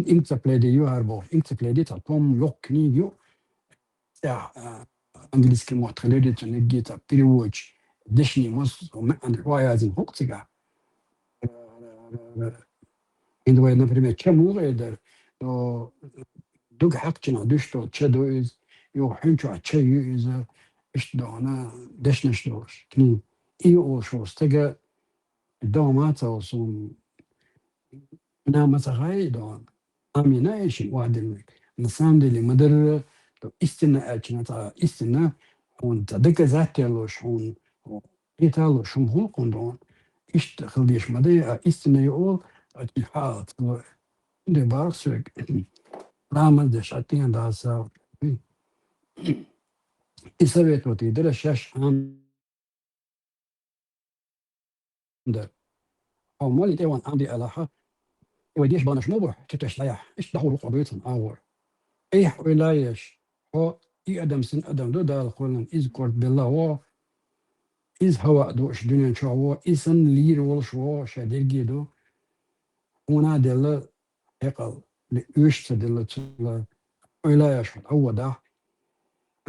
انت بلادي يو اربع انت بلادي تاعهم لوك نيجو تاع انجليزي معتقلين تنجيت بريوج دشني مص وما عند روايات بوكسوق عندما например كم غير دوك حقنا دوشتو تشدوز يو حنشو تشيز ايش دانا دشنشتوش كني ايو شو استجا دومات وصون نام صغير دون امينا ايش وادل نسام دي مدر استنا اجنا تا استنا وانت دك ذات لوش هون ايتالو شمهول قندون ايش خليش مدي استنا يقول الحالات دي بارسك لا ما دش عتين دا سا يسويت وتي در شاش عند او مالي تيوان عندي الاحه وديش بانش مبح تتش ليح ايش دحور قبيتهم اور ايح ولايش هو اي ادم سن ادم دو دال قولن اذكر بالله و إذ هو دوش دنيا شو إسن لير والشو شاديجي دو هنا دل يقل ليش دل تلا ولا يشهد هو ده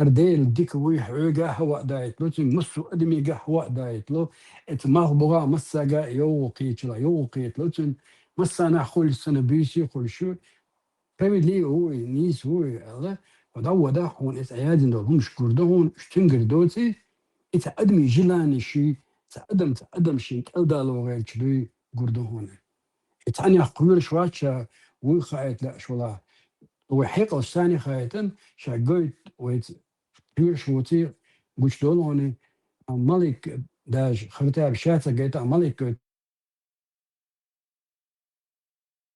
أرديل ديك ويح عجا هو دايت لو تمسو أدمي جا هو دايت لو إتماه بغا مسا جا يوقي تلا يوقي لو تم مسا نأخذ سنة بيسي خل شو فمن لي هو نيس هو الله وده ده هون إتعيادين دول هم شكردون شتنجر دوتي إتعدمي جلاني شيء تعدم شيء كالدا لو غير كذي قردو هون إتعني أقول شواتشا وخايت لا شولا وحيق الثاني خايتن شاقويت ويت كبير شوتي قلت دول هون ملك داج خرتها بشاتة قيت ملك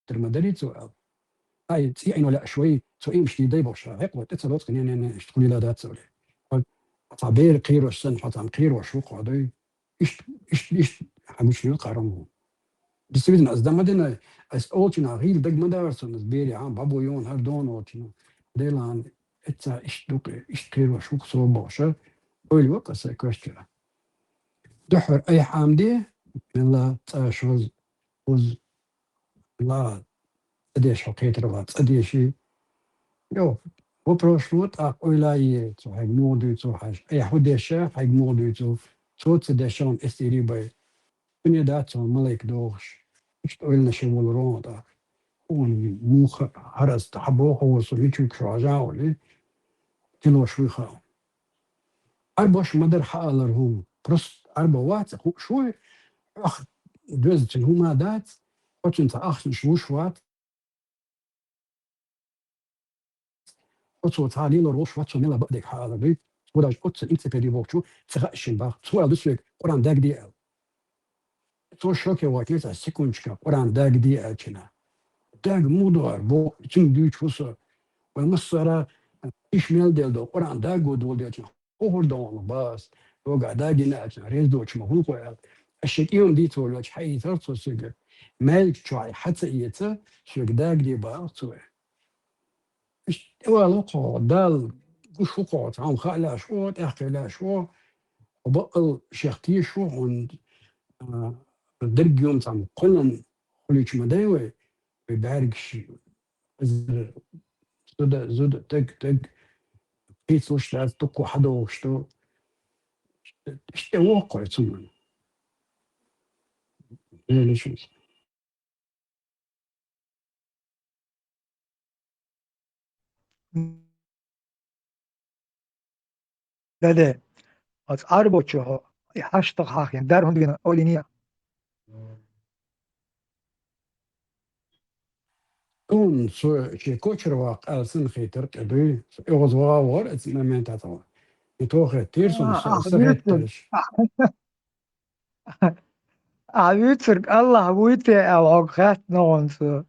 ترمدري سؤال هاي تي إنه لا شوي سوي مش دي بوشا هيك وتتصلت كني أنا اشتغلي لا دات سؤال طبيعي قير والسن حتى قير وشوق عادي إيش حمش يقارنه بسبب أن ما دنا أولتنا غير دق مدارسون زبيري عم بابو يون هردون أولتنا ديلان إتسا إيش دوك إيش قير وشوق صوب باشا أول وقت سكوشتلا دحر أي حامدي من لا تشوز وز لا أديش حقيقة لا أديشي يو وبروشلوت أولاي تو هاي مودي تو هاي أي حداشة هاي مودي تو تدشان استيري باي من يداتو ملك دوش إيش تقولنا شو والرون دا ون موخ هرس تحبوه هو سويتشو كراجاو لي تلو شوي خاو أربعش مدر حالر هم برست أربع وات شوي أخ دوزت هما دات وتنت أخ شوش وات أتصور تعليل الروش واتشو ملا بدك حالة بيت وداش أتصل إنت تري بوكشو تغشين با سؤال دسوك قران داك دي أل تو شوكي واكيت السكونشكا قران داك دي أل كنا داك مودار بو تيم ديوش وصا والمصارى إيش ميل ديل دو قران داك ودول ديل كنا أهور دون باس وقع داك دينا كنا ريز دوش مهوق وقال الشكيون دي تولوش حي ترسو سيجر مالك شوي حتى إيتا شوك داك دي با أتصور والله دال وش وقعت عم خالا شو تحكي لا شو وبقل شيختي شو عند الدرج يوم تعم كلن كل ما دايوي بيبارك شيء زود تك قيس وش تكو حدا وشتو işte واقع ثم ليش Dede, als Arbocho, hast doch Hachen, der Hund wie Olinia. كون شي كوتشر واقع سن خيتر كبي يغزوا ور اسمه من تاعو يتوخ تيرسون سرت Würzburg, Würzburg, Allah wollte auch hat noch und so.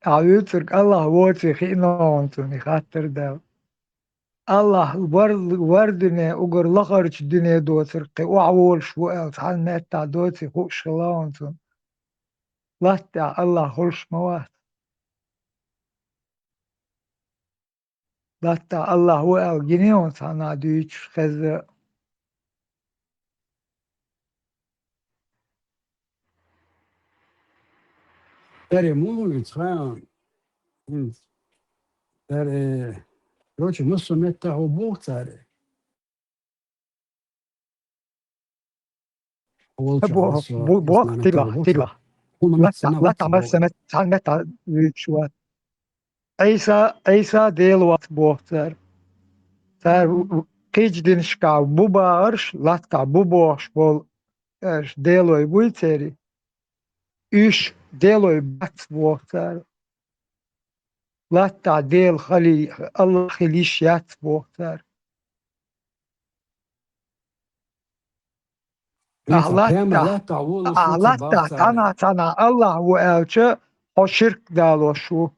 Würzburg, Allah wollte sich noch und so. Ich hatte da. Allah وردنا وقر لغرش الدنيا دوتر وعول شوية وتحال نتا دوتي خوش شلاونتون لا تاع الله خلش موات لا تاع الله هو جنيون تاعنا دويتش خز در مو يتخان در روش نص متر هو بوك تاري بوق تلا لا تاع بس تاع نتا دويتشوات عيسى ديلوات بوق تار قيج دينشكا بوبارش لا تاع بوبوش بول ديلوي بويتيري إيش ديلوي بات بوق تار لا تعديل خلي الله خليش ياتبو تار لا تانا الله وألچه او شرك دالو شو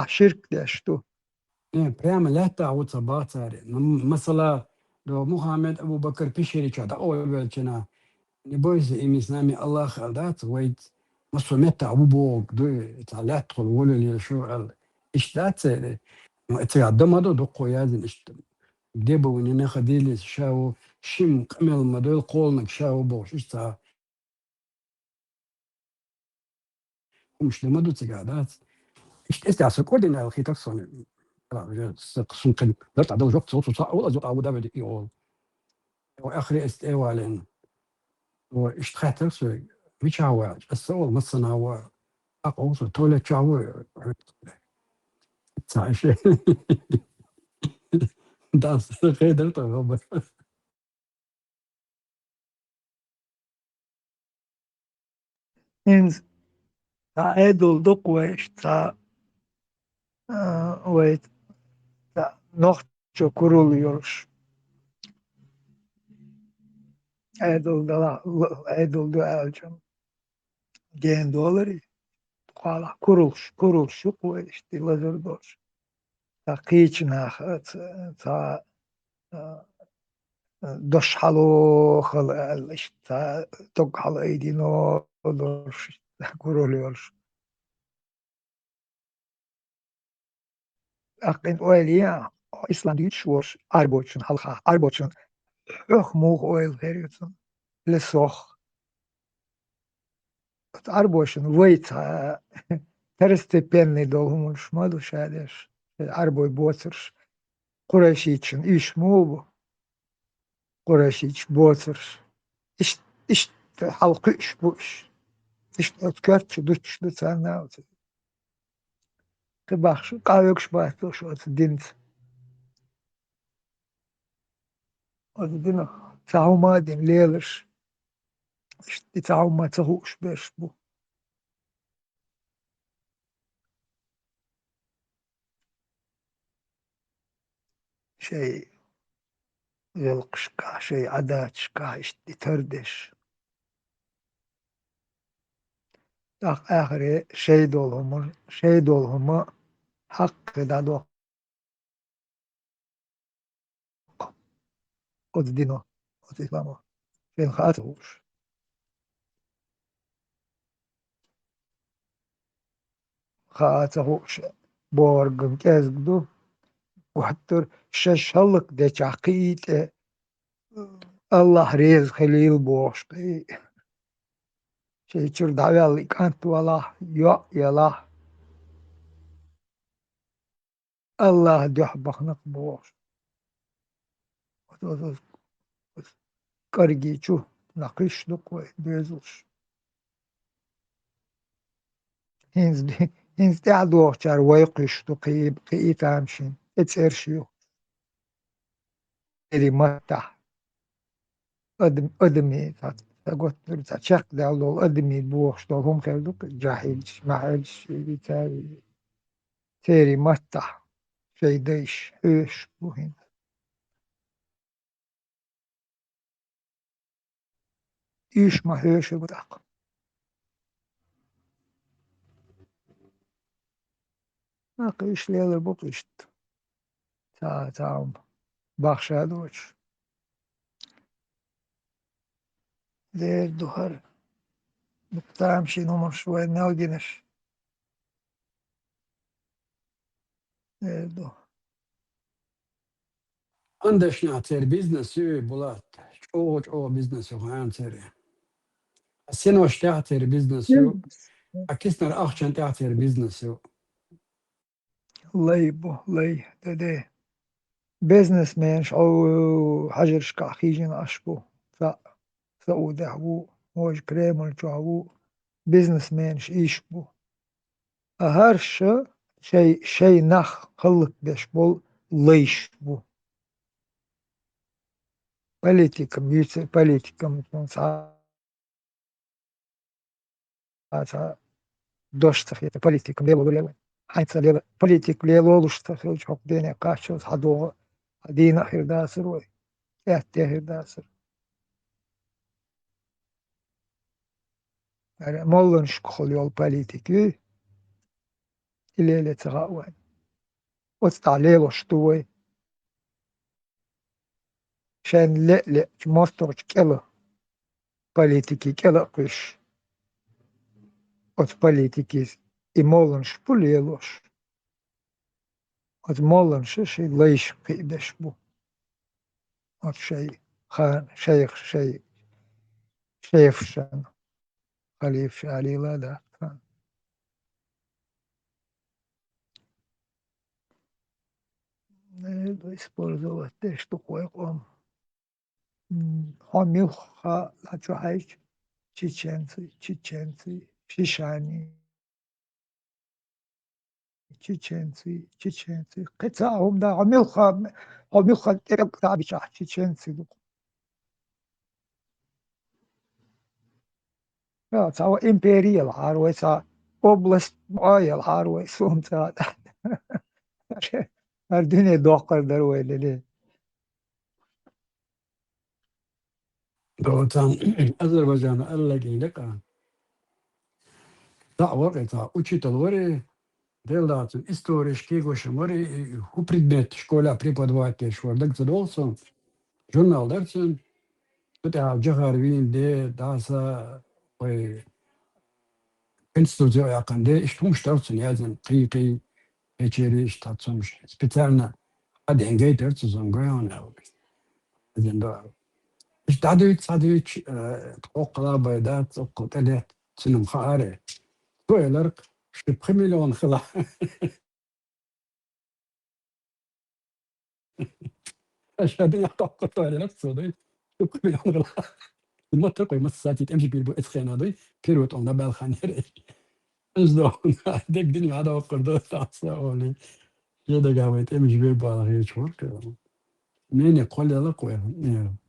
شرك داشتو بريم لا تعود صباطر مثلا لو محمد ابو بكر بيشري كذا او بلچنا نبوز امسنامي الله خلدات ويد مسومت ابو بوك دو تعلات قول شو اشتات اتعدم هذا دقو يازن اشتم ديبو وننا خديل شاو شم كمل مدول قولنك شاو بوش اشتا مش لمدو تقعدات استعصى كودنا الخيتك صون سنقل لا تعدل وقت صوت صح ولا زوق عود ابد يقول واخري استوالين واشتخاتر سو مش عواج السؤال مثلا هو اقوص تولى شاو تعيش داس خيدر طبعا إنز تا إدول دقوش تا ويت تا نوختشو كرول يورش إدول دو ألجم جين دولاري قال كرولش شو قويش دي لازر دوش تا قيش ناخ تا دوش حلو خل تا توق حلو ايدي نو دوش كرول يورش أقين أولياء إسلام شوش أربوتشن حلقة أربوتشن موغ أويل هيريوتن لسوخ أربوتشن ويت ترستبيني دولهم شمالو شادش أربوي بوترش قريشيتشن إيش موبو قريشيتش بوترش إيش حلقة إيش بوش إيش أتكرتش دوتش دوتساناوت كباخش قاوكش باهتوش وتدينت وتدينو تاعو مادين ليلش تاعو ما تهوش باش بو شيء يلقشكا شيء عداتشكا تردش آخر شيء دولهم حق دادو قدينو قدينو فين خاتوش خاتوش بورغم كازدو وحتى ششلك ده عقيد الله ريز خليل بوشقي شيء تشر دعوة كانت ولا يلا الله دحبخ نقبوش كرجي شو نقيش دقوي بيزوش هنز تعدو شار ويقش دقيب قيت عمشين اتسرشيو اللي متح أدمي قلت تشك دالو أدمي بوش هم خلوك جاهلش معلش بتاعي تيري متح شي ديش هيش بوهن إيش ما هيش بدق ما قيش ليل بقشت تا بخشادوش دير دهر بتعم شي نمر شوي ناودينش دير دو عندش نعتر بيزنس بولات شو بيزنس هان تري السنة وش تعتر بيزنس أكيسنا أخشن تعتر بيزنس الله يبو الله ده بيزنس مان شو حجر شكا خيجين أشبو سعودة هو موج كريمل جو بيزنس مان إيش بو أهرش شي نخ خلق بيش بول ليش بو политикам политикам دوشتخ политикам лево лево حيث ليلة политик ليلو لوشتخ حق دينا قاشوس حدو دينا خير داسر وي يحتي داسر يعني مولن شكخل يول политики إلى تغاوان وستع ليلو شتوي شان لا مستوى كلا политики كلا قش от политики и молен шпулелош от молен شي ليش قيدش بو от شي خان شيخ شي شيف شان خليف شالي لا ده كان использовать те что он хамил ха лачуайч чеченцы шишани чеченцы قطعهم ده عميلخا ترك تعبش чеченцы ja cała imperial harvey sa oblast ayal harvey somta her dünya dokar öyle le دوتان أذربيجان ألاقي لك دعوة قطع учитель وري делать исторические гошмори у предмет школа преподаватель школдак задолсон журнал дерсен это جغاروين ده داسا ой институция яканде иштум штарцен язен قي эчери штатсом специально аденгейтер цузонгоян язен да تعديت توقع بيدات قتلت سنم خاري تويلرك شبخ مليون خلا أشهد يعتقد تويلرك صدي شبخ مليون خلا ما تقوي مساتي تمشي بيربو إسخين هذي كيروت أنا بالخانيري أجدون ديك دنيا هذا وقردو تعصى أولي يدا قاوي تمشي بيربو على غير شورك مين يقول لك وين